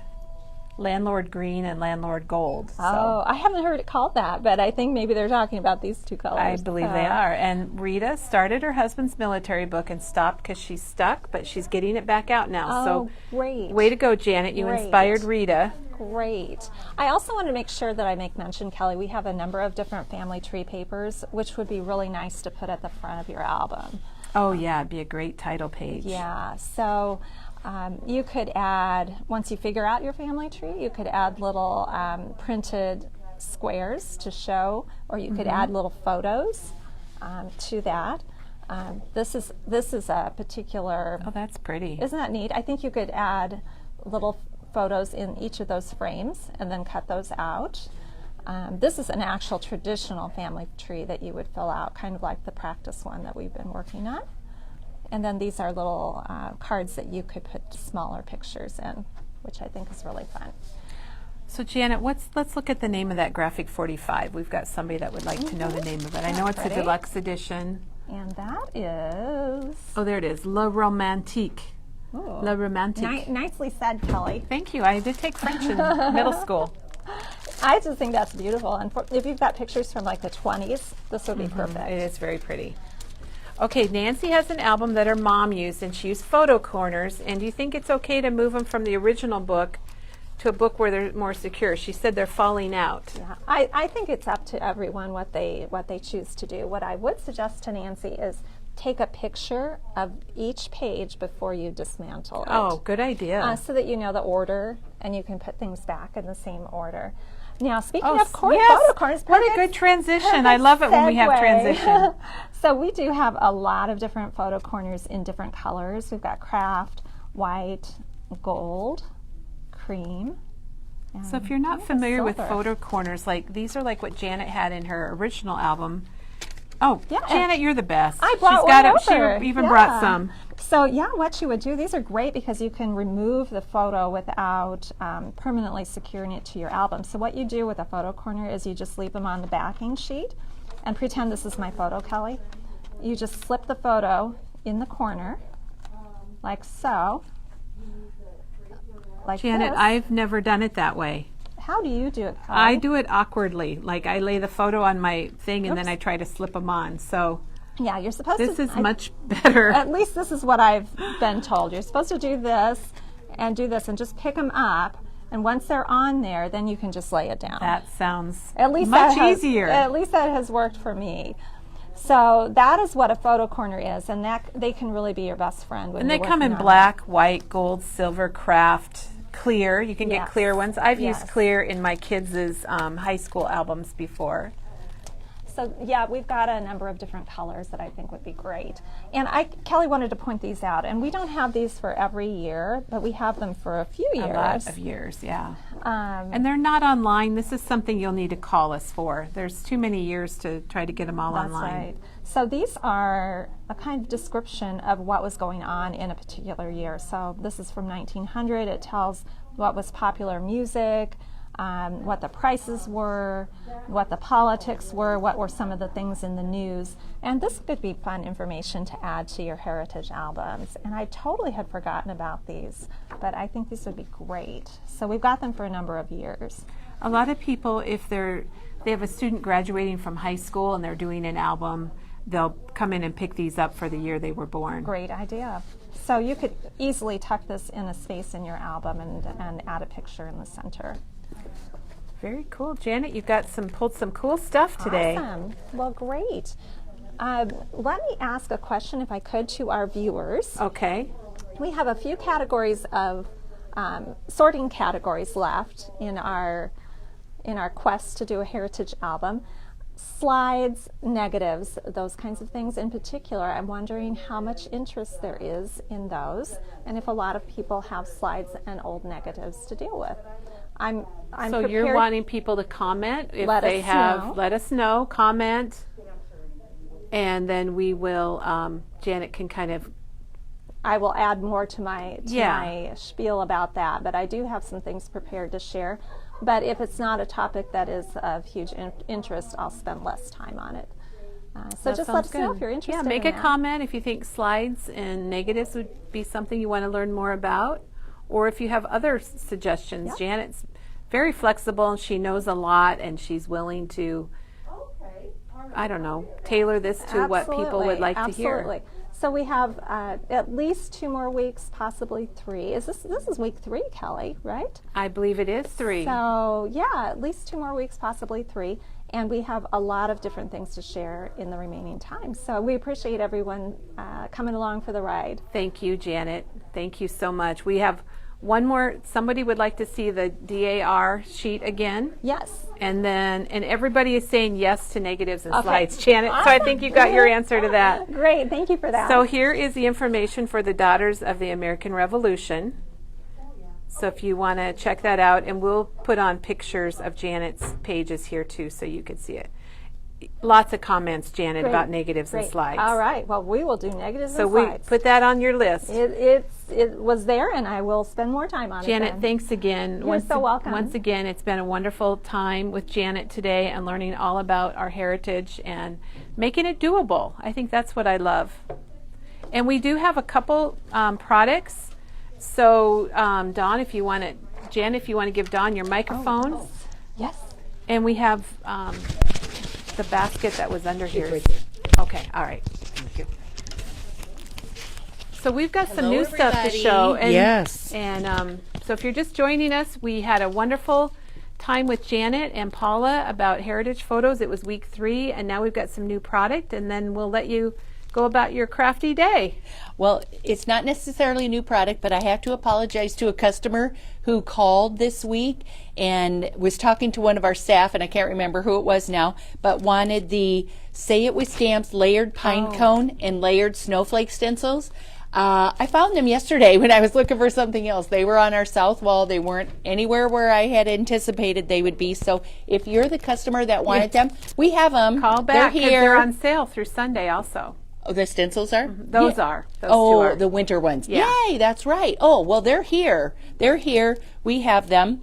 green and landlord gold.
Oh, I haven't heard it called that, but I think maybe they're talking about these two colors.
I believe they are. And Rita started her husband's military book and stopped because she's stuck, but she's getting it back out now.
Oh,
so
great.
Way to go, Janet. You
Great.
inspired Rita.
Great. I also want to make sure that I make mention, Kelly, we have a number of different family tree papers, which would be really nice to put at the front of your album.
Oh, yeah. It'd be a great title page.
Yeah. So you could add, once you figure out your family tree, you could add little printed squares to show, or you could add little photos to that. This is a particular.
Oh, that's pretty.
Isn't that neat? I think you could add little photos in each of those frames and then cut those out. This is an actual traditional family tree that you would fill out, kind of like the practice one that we've been working on. And then these are little cards that you could put smaller pictures in, which I think is really fun.
So Janet, let's look at the name of that graphic 45. We've got somebody that would like to know the name of it. I know it's a deluxe edition.
And that is...
Oh, there it is. Le Romantique.
Ooh.
Le Romantique.
Nicely said, Kelly.
Thank you. I did take French in middle school.
I just think that's beautiful. And if you've got pictures from like the 20s, this would be perfect.
It is very pretty. Okay, Nancy has an album that her mom used, and she used photo corners. And do you think it's okay to move them from the original book to a book where they're more secure? She said they're falling out.
Yeah, I think it's up to everyone what they choose to do. What I would suggest to Nancy is take a picture of each page before you dismantle it.
Oh, good idea.
So that you know the order and you can put things back in the same order. Now, speaking of
yes,
photo corners,
what a good transition. I love it when we have transition.
So we do have a lot of different photo corners in different colors. We've got craft, white, gold, cream.
So if you're not familiar with
silver.
photo corners, like these are like what Janet had in her original album. Oh,
Yeah.
Janet, you're the best.
I brought
She's got
one
it.
over.
She even
Yeah.
brought some.
So yeah, what you would do, these are great because you can remove the photo without permanently securing it to your album. So what you do with a photo corner is you just leave them on the backing sheet and pretend this is my photo, Kelly. You just slip the photo in the corner, like so. Like
Janet,
this.
I've never done it that way.
How do you do it, Kelly?
I do it awkwardly. Like I lay the photo on my thing and then
Oops.
I try to slip them on. So
Yeah, you're supposed
this
to.
is much better.
At least this is what I've been told. You're supposed to do this and just pick them up. And once they're on there, then you can just lay it down.
That sounds
At least
much
that has,
easier.
At least that has worked for me. So that is what a photo corner is, and that they can really be your best friend. When
And
you're
they come in
working on
black, white, gold, silver, craft, clear. You can get
Yes.
clear ones. I've used
Yes.
clear in my kids' high school albums before.
it. So yeah, we've got a number of different colors that I think would be great. And Kelly wanted to point these out, and we don't have these for every year, but we have them for a few years.
A lot of years, yeah.
Um,
And they're not online. This is something you'll need to call us for. There's too many years to try to get them all
That's
online.
right. So these are a kind of description of what was going on in a particular year. So this is from 1900. It tells what was popular music, what the prices were, what the politics were, what were some of the things in the news. And this could be fun information to add to your heritage albums. And I totally had forgotten about these, but I think these would be great. So we've got them for a number of years.
A lot of people, if they have a student graduating from high school and they're doing an album, they'll come in and pick these up for the year they were born.
Great idea. So you could easily tuck this in a space in your album and add a picture in the center.
Very cool. Janet, you've got pulled some cool stuff today.
Awesome. Well, great. Let me ask a question, if I could, to our viewers.
Okay.
We have a few categories of sorting categories left in our quest to do a heritage album. Slides, negatives, those kinds of things in particular. I'm wondering how much interest there is in those, and if a lot of people have slides and old negatives to deal with. I'm
So you're
prepared-
wanting people to comment if
Let
they
us
have.
know.
Let us know. Comment, and then we will. Janet can kind of.
I will add more to my
Yeah.
my spiel about that, but I do have some things prepared to share. But if it's not a topic that is of huge interest, I'll spend less time on it. So
That
just
sounds
let us know
good.
if you're interested.
Yeah, make
in
a
that.
comment if you think slides and negatives would be something you want to learn more about, or if you have other suggestions.
Yeah.
Janet's very flexible and she knows a lot, and she's willing to, I don't know, tailor this to what people would like to hear.
Absolutely. So we have at least 2 more weeks, possibly 3. This is week 3, Kelly, right?
I believe it is 3.
So yeah, at least 2 more weeks, possibly 3. And we have a lot of different things to share in the remaining time. So we appreciate everyone coming along for the ride.
Thank you, Janet. Thank you so much. We have one more. Somebody would like to see the DAR sheet again.
Yes.
And everybody is saying yes to negatives and
Okay.
slides, Janet. So I think you got your answer to that.
Great. Thank you for that.
So here is the information for the Daughters of the American Revolution. So if you want to check that out, and we'll put on pictures of Janet's pages here too so you could see it. Lots of comments, Janet,
Great.
about negatives and
Great.
slides.
All right. Well, we will do negatives
So
and
we
slides.
put that on your list.
It was there, and I will spend more time on it.
Janet,
then.
thanks again.
You're so welcome.
Once again, it's been a wonderful time with Janet today and learning all about our heritage and making it doable. I think that's what I love. And we do have a couple products. So Dawn, if you want to, Jen, if you want to give Dawn your microphone.
Yes.
And we have the basket that was under here.
right there.
Okay, all right. Thank you. So we've got some
Hello,
new stuff to
everybody.
show. And,
Yes.
And so if you're just joining us, we had a wonderful time with Janet and Paula about heritage photos. It was week 3, and now we've got some new product, and then we'll let you go about your crafty day.
Well, it's not necessarily a new product, but I have to apologize to a customer who called this week and was talking to one of our staff, and I can't remember who it was now, but wanted the Say It With Stamps layered pine cone and layered snowflake stencils. I found them yesterday when I was looking for something else. They were on our south wall. They weren't anywhere where I had anticipated they would be. So if you're the customer that wanted them, we have them.
Call back
They're
'cause
here.
they're on sale through Sunday also.
Oh, the stencils are?
Those are. Those two
Oh,
are.
the winter ones.
Yeah.
Yay, that's right. Oh, well, they're here. They're here. We have them.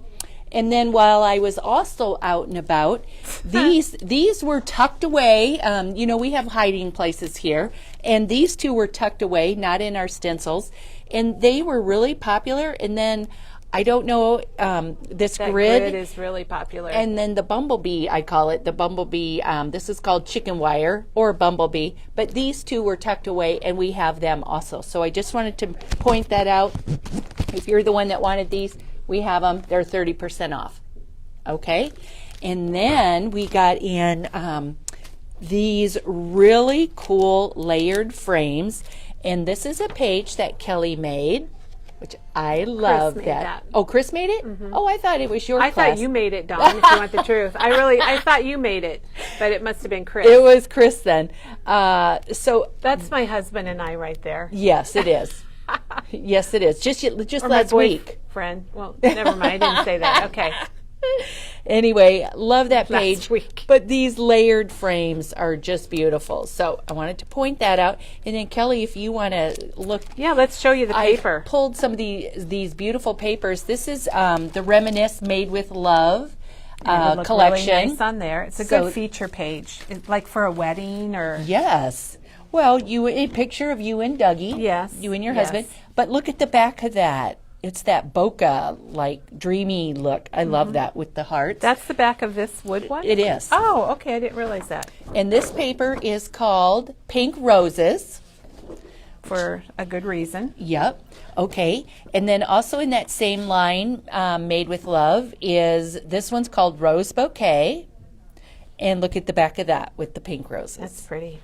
And then while I was also out and about, these were tucked away. You know, we have hiding places here. And these two were tucked away, not in our stencils. And they were really popular. And then, I don't know, this
That
grid
is really popular.
and then the bumblebee, I call it the bumblebee. This is called chicken wire or bumblebee, but these two were tucked away and we have them also. So I just wanted to point that out. If you're the one that wanted these, we have them. They're 30% off. Okay. And then we got in these really cool layered frames. And this is a page that Kelly made, which I love
made
that.
that.
Oh, Chris made it? Oh, I thought it was your
I
class.
thought you made it, Dawn, if you want the truth. I thought you made it, but it must have been Chris.
It was Chris then. So
That's my husband and I right there.
yes, it is. Yes, it is. Just last week.
Friend. Well, never mind. I didn't say that. Okay.
Anyway, love that page.
week.
But these layered frames are just beautiful. So I wanted to point that out. And then Kelly, if you want to look,
Yeah, let's show you the paper.
I pulled some of these beautiful papers. This is the Reminisce Made with Love
It would look
collection.
really nice on there. It's a
So-
good feature page. It's like for a wedding or
Yes. Well, a picture of you and Dougie.
Yes,
You and your
yes.
husband. But look at the back of that. It's that bokeh, like dreamy look. I love that with the hearts.
that's the back of this wood one?
It is.
Oh, okay. I didn't realize that.
And this paper is called Pink Roses.
For a good reason.
Yep. Okay. And then also in that same line, Made with Love, is this one's called Rose Bouquet. And look at the back of that with the pink roses.
That's pretty.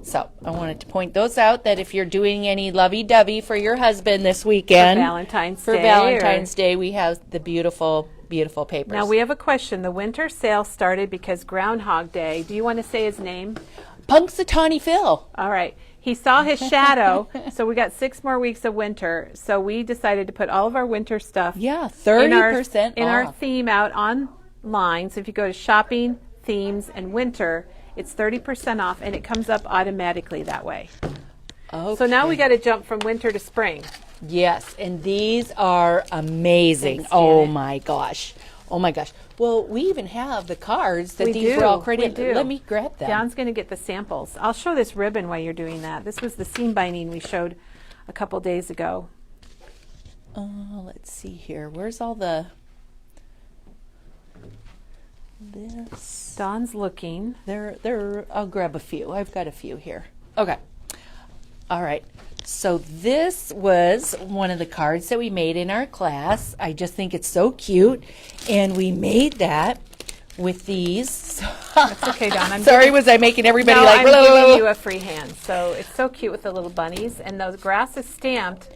So I wanted to point those out, that if you're doing any lovey-dovey for your husband this weekend,
For Valentine's
Day, we have the beautiful, beautiful papers.
Now we have a question. The winter sale started because Groundhog Day. Do you want to say his name?
Punxsutawney Phil.
All right. He saw his shadow, so we got 6 more weeks of winter. So we decided to put all of our winter stuff
Yeah, 30%
in our
off.
theme out online. So if you go to shopping, themes, and winter, it's 30% off, and it comes up automatically that way.
Okay.
So now we got to jump from winter to spring.
Yes, and these are amazing.
Thanks,
Oh
Janet.
my gosh. Oh my gosh. Well, we even have the cards that
We
these
do.
were all
We
created.
do.
Let me grab them.
Don's going to get the samples. I'll show this ribbon while you're doing that. This was the seam binding we showed a couple days ago.
Let's see here. Where's all the this?
Don's looking.
There. I'll grab a few. I've got a few here. Okay. All right. So this was one of the cards that we made in our class. I just think it's so cute, and we made that with these.
That's okay, Don. I'm
Sorry, was I making everybody
No,
like?
I'm
"Blah, blah,
giving
blah."
you a free hand. So it's so cute with the little bunnies, and those grass is stamped.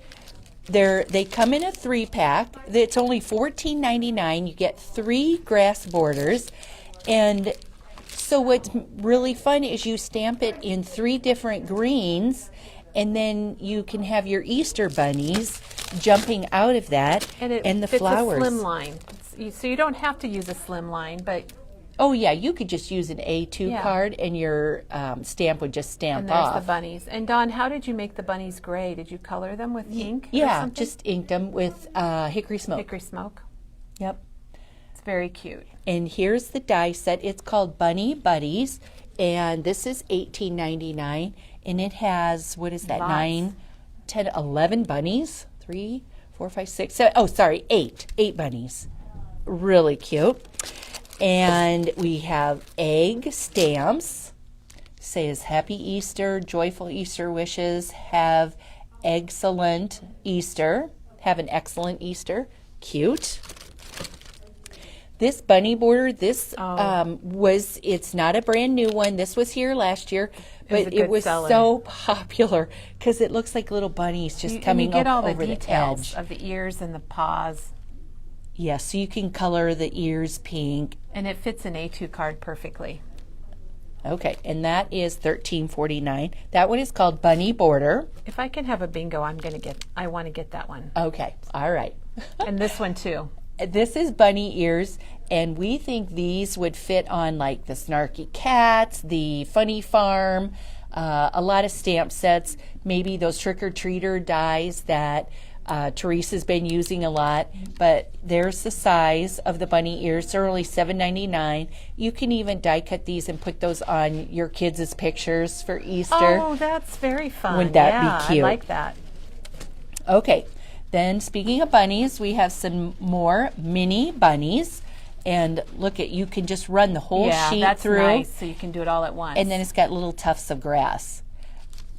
They come in a 3-pack. It's only $14.99. You get 3 grass borders, and so what's really fun is you stamp it in 3 different greens, and then you can have your Easter bunnies jumping out of that,
And it
the
fits
flowers.
a slim line. So you don't have to use a slim line, but
Oh yeah, you could just use an A2
Yeah.
card, and your stamp would just stamp
and there's
off.
the bunnies. And Don, how did you make the bunnies gray? Did you color them with ink? or
Yeah,
something?
just inked them with hickory smoke.
hickory smoke.
Yep.
It's very cute.
And here's the die set. It's called Bunny Buddies, and this is $18.99, and it has, what is that,
Lots.
9, 10, 11 bunnies? 3, 4, 5, 6, 7, oh, sorry, 8 bunnies. Really cute. And we have egg stamps. Says Happy Easter, Joyful Easter Wishes, have excellent Easter, have an excellent Easter. Cute. This bunny border, it's not a brand new one. This was here last year, but
a
it
good
was
seller.
so popular because it looks like little bunnies just coming
and you get all
over
the
the
details
edge.
of the ears and the paws,
Yes, so you can color the ears pink.
and it fits an A2 card perfectly.
Okay, and that is $13.49. That one is called Bunny Border.
If I can have a bingo, I want to get that one.
Okay, all right.
And this one too.
This is bunny ears, and we think these would fit on like the Snarky Cats, the Funny Farm, a lot of stamp sets, maybe those trick-or-treater dies that Teresa's been using a lot, but there's the size of the bunny ears. They're only $7.99. You can even die cut these and put those on your kids' pictures for Easter.
Oh, that's very fun.
Wouldn't that be cute?
I like that.
Okay, then speaking of bunnies, we have some more mini bunnies. And look at, you can just run the whole sheet
that's
through.
nice, so you can do it all at once.
And then it's got little tufts of grass.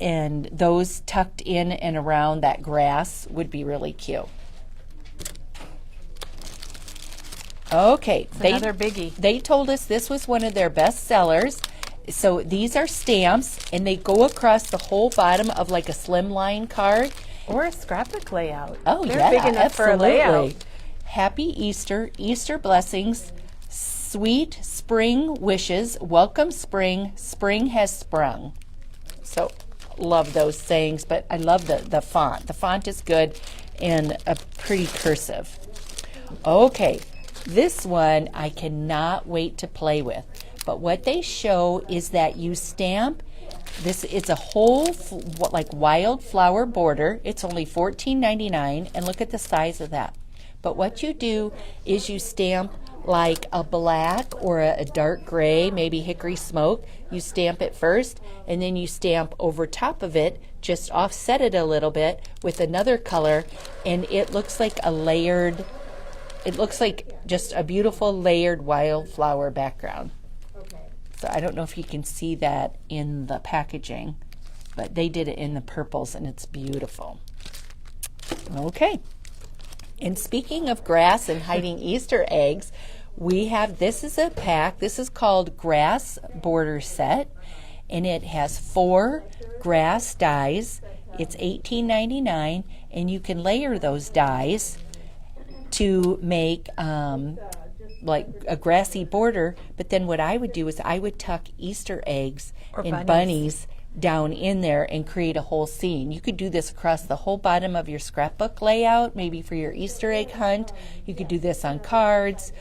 And those tucked in and around that grass would be really cute. Okay,
another biggie.
They told us this was one of their best sellers. So these are stamps, and they go across the whole bottom of like a slimline card.
Or a scrapbook layout.
Oh,
They're
yeah,
big enough
absolutely.
for a layout.
Happy Easter, Easter blessings, sweet spring wishes, welcome spring, spring has sprung. So love those sayings, but I love the font. The font is good and a pretty cursive. Okay, this one I cannot wait to play with. But what they show is that you stamp this. It's a whole like wildflower border. It's only $14.99, and look at the size of that. But what you do is you stamp like a black or a dark gray, maybe hickory smoke. You stamp it first, and then you stamp over top of it, just offset it a little bit with another color, and it looks like a layered, it looks like just a beautiful layered wildflower background. So I don't know if you can see that in the packaging, but they did it in the purples, and it's beautiful. Okay. And speaking of grass and hiding Easter eggs, we have, this is a pack. This is called Grass Border Set, and it has 4 grass dies. It's $18.99, and you can layer those dies to make like a grassy border. But then what I would do is I would tuck Easter eggs and bunnies down in there and create a whole scene. You could do this across the whole bottom of your scrapbook layout, maybe for your Easter egg hunt. You could do this on cards.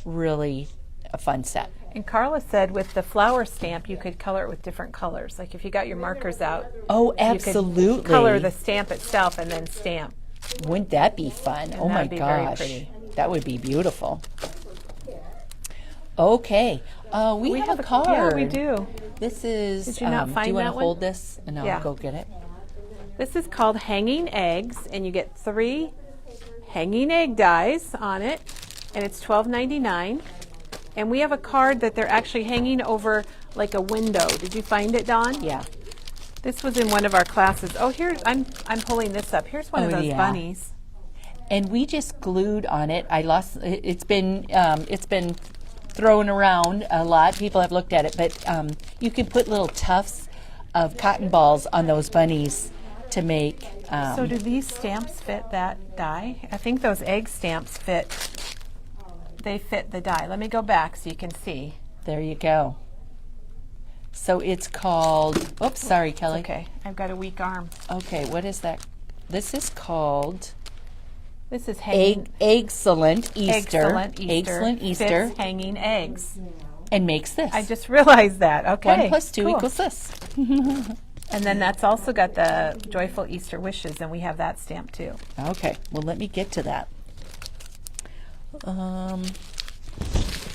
Really a fun set.
And Carla said with the flower stamp, you could color it with different colors. Like if you got your markers out,
oh,
you
absolutely.
could color the stamp itself and then stamp.
Wouldn't that be fun? Oh my
that'd be very
gosh.
pretty.
That would be beautiful. Okay. We have a card.
Yeah, we do.
This is,
Did you not find
do you want
that
to
one?
hold this and I'll
Yeah.
go get it?
This is called Hanging Eggs, and you get 3 hanging egg dies on it, and it's $12.99. And we have a card that they're actually hanging over like a window. Did you find it, Dawn?
Yeah.
This was in one of our classes. Oh, here's, I'm pulling this up. Here's one of those
yeah.
bunnies.
And we just glued on it. It's been thrown around a lot. People have looked at it, but you can put little tufts of cotton balls on those bunnies to make.
So do these stamps fit that die? I think those egg stamps fit. They fit the die. Let me go back so you can see.
There you go. So it's called, oops, sorry, Kelly.
Okay, I've got a weak arm.
Okay, what is that? This is called
This is hanging
Excellent Easter.
Excellent Easter.
Excellent Easter.
Fits hanging eggs.
And makes this.
I just realized that. Okay.
1 + 2
cool.
equals this.
And then that's also got the Joyful Easter Wishes, and we have that stamp too.
Okay, well, let me get to that.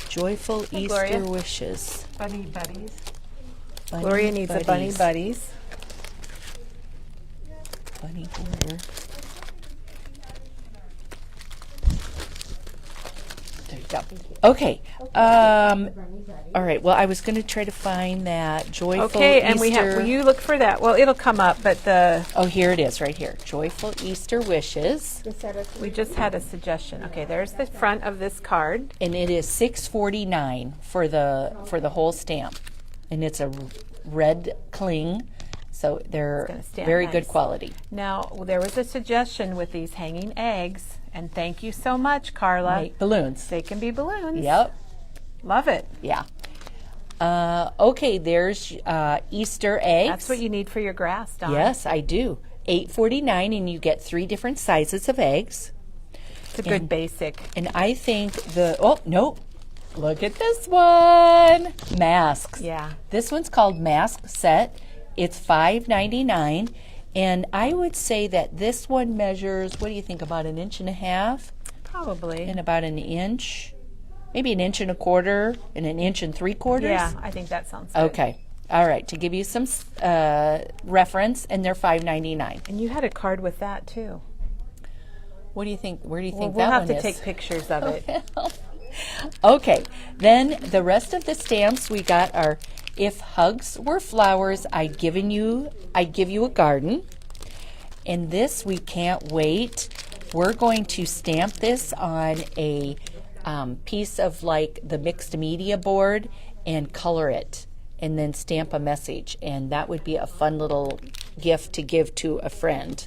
Joyful
Hey,
Easter
Gloria.
Wishes.
Bunny buddies.
Bunny
Gloria needs a bunny
buddies.
buddies.
Bunny border. There you go. Okay. All right. Well, I was going to try to find that joyful
Okay, and
Easter.
we have. Will you look for that? Well, it'll come up, but
Oh, here it is, right here. Joyful Easter Wishes,
we just had a suggestion. Okay, there's the front of this card.
and it is $6.49 for the whole stamp, and it's a red cling, so they're
gonna stamp
very good
nice.
quality.
Now, there was a suggestion with these hanging eggs, and thank you so much, Carla.
Make balloons.
They can be balloons.
Yep.
Love it.
Yeah. Okay, there's Easter eggs.
That's what you need for your grass, Dawn.
Yes, I do. $8.49, and you get 3 different sizes of eggs.
It's a good basic.
And I think oh, no. Look at this one. Masks.
Yeah.
This one's called Mask Set. It's $5.99. And I would say that this one measures, what do you think, about 1.5 inches?
Probably.
And about 1 inch. Maybe 1 1/4 and 1 3/4.
Yeah, I think that sounds good.
Okay. All right. To give you some reference, and they're $5.99.
And you had a card with that too.
What do you think? Where do you think
We'll
that
have
one
to
is?
take pictures of it.
Okay, then the rest of the stamps we got are, if hugs were flowers, I'd give you a garden. And this, we can't wait. We're going to stamp this on a piece of like the mixed media board and color it, and then stamp a message. And that would be a fun little gift to give to a friend.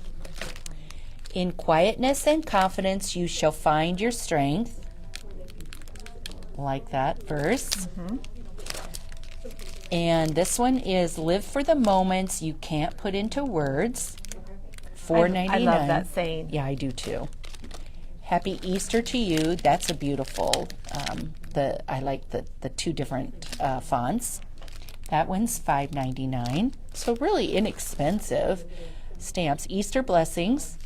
In quietness and confidence, you shall find your strength. Like that verse. And this one is live for the moments you can't put into words. $4.99.
I love that saying.
Yeah, I do too. Happy Easter to you. That's a beautiful. I like the 2 different fonts. That one's $5.99. So really inexpensive stamps. Easter blessings,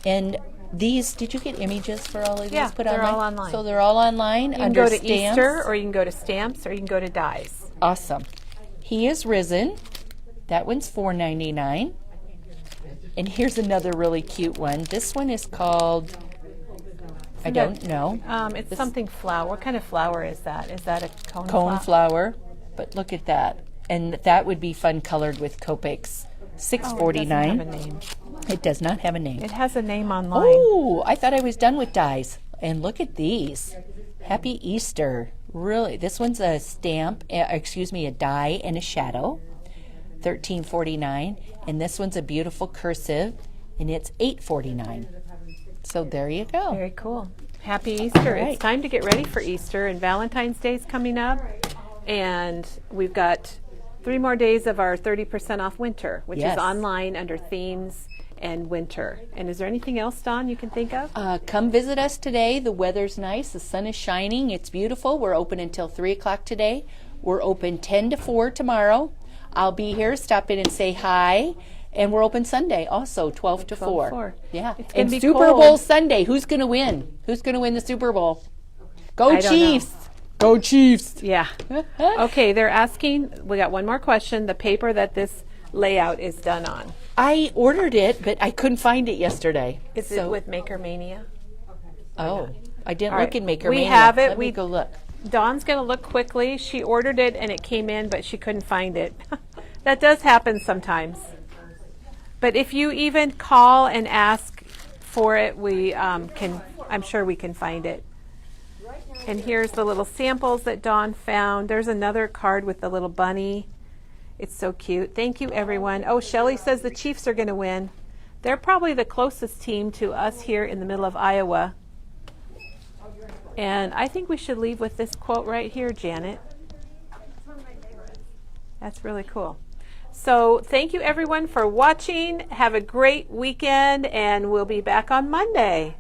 and these. Did you get images for all of these?
Yeah,
put
they're
online?
all online.
So they're all online.
You can
under
go to
stamps.
Easter, or you can go to stamps, or you can go to dies.
Awesome. He is risen. That one's $4.99. And here's another really cute one. This one is called, I don't know.
It's something flower. What kind of flower is that? Is that a cone
Cone flower. But look at that. And that would be fun colored with Copics. $6.49.
It doesn't have a name.
It does not have a name.
It has a name online.
Oh, I thought I was done with dies. And look at these. Happy Easter. Really, this one's a stamp, a die and a shadow. $13.49. And this one's a beautiful cursive, and it's $8.49. So there you go.
Very cool. Happy Easter.
right.
It's time to get ready for Easter, and Valentine's Day is coming up. And we've got 3 more days of our 30% off winter, which
Yes.
is online under themes and winter. And is there anything else, Dawn, you can think of?
Come visit us today. The weather's nice. The sun is shining. It's beautiful. We're open until 3 o'clock today. We're open 10 to 4 tomorrow. I'll be here. Stop in and say hi. And we're open Sunday also, 12 to 4.
4.
Yeah.
It's gonna
And
be
Super
cold.
Bowl Sunday. Who's going to win? Who's going to win the Super Bowl? Go
I don't know.
Chiefs. Go Chiefs.
Yeah. Okay, they're asking, we got one more question, the paper that this layout is done on.
I ordered it, but I couldn't find it yesterday.
Is it with Maker Mania?
Oh, I didn't
All
look
right.
in Maker
We
Mania.
have it.
Let me go look.
Dawn's going to look quickly. She ordered it and it came in, but she couldn't find it. That does happen sometimes. But if you even call and ask for it, we can. I'm sure we can find it. And here's the little samples that Dawn found. There's another card with the little bunny. It's so cute. Thank you, everyone. Oh, Shelley says the Chiefs are going to win. They're probably the closest team to us here in the middle of Iowa. And I think we should leave with this quote right here, Janet. That's really cool. So thank you, everyone, for watching. Have a great weekend, and we'll be back on Monday.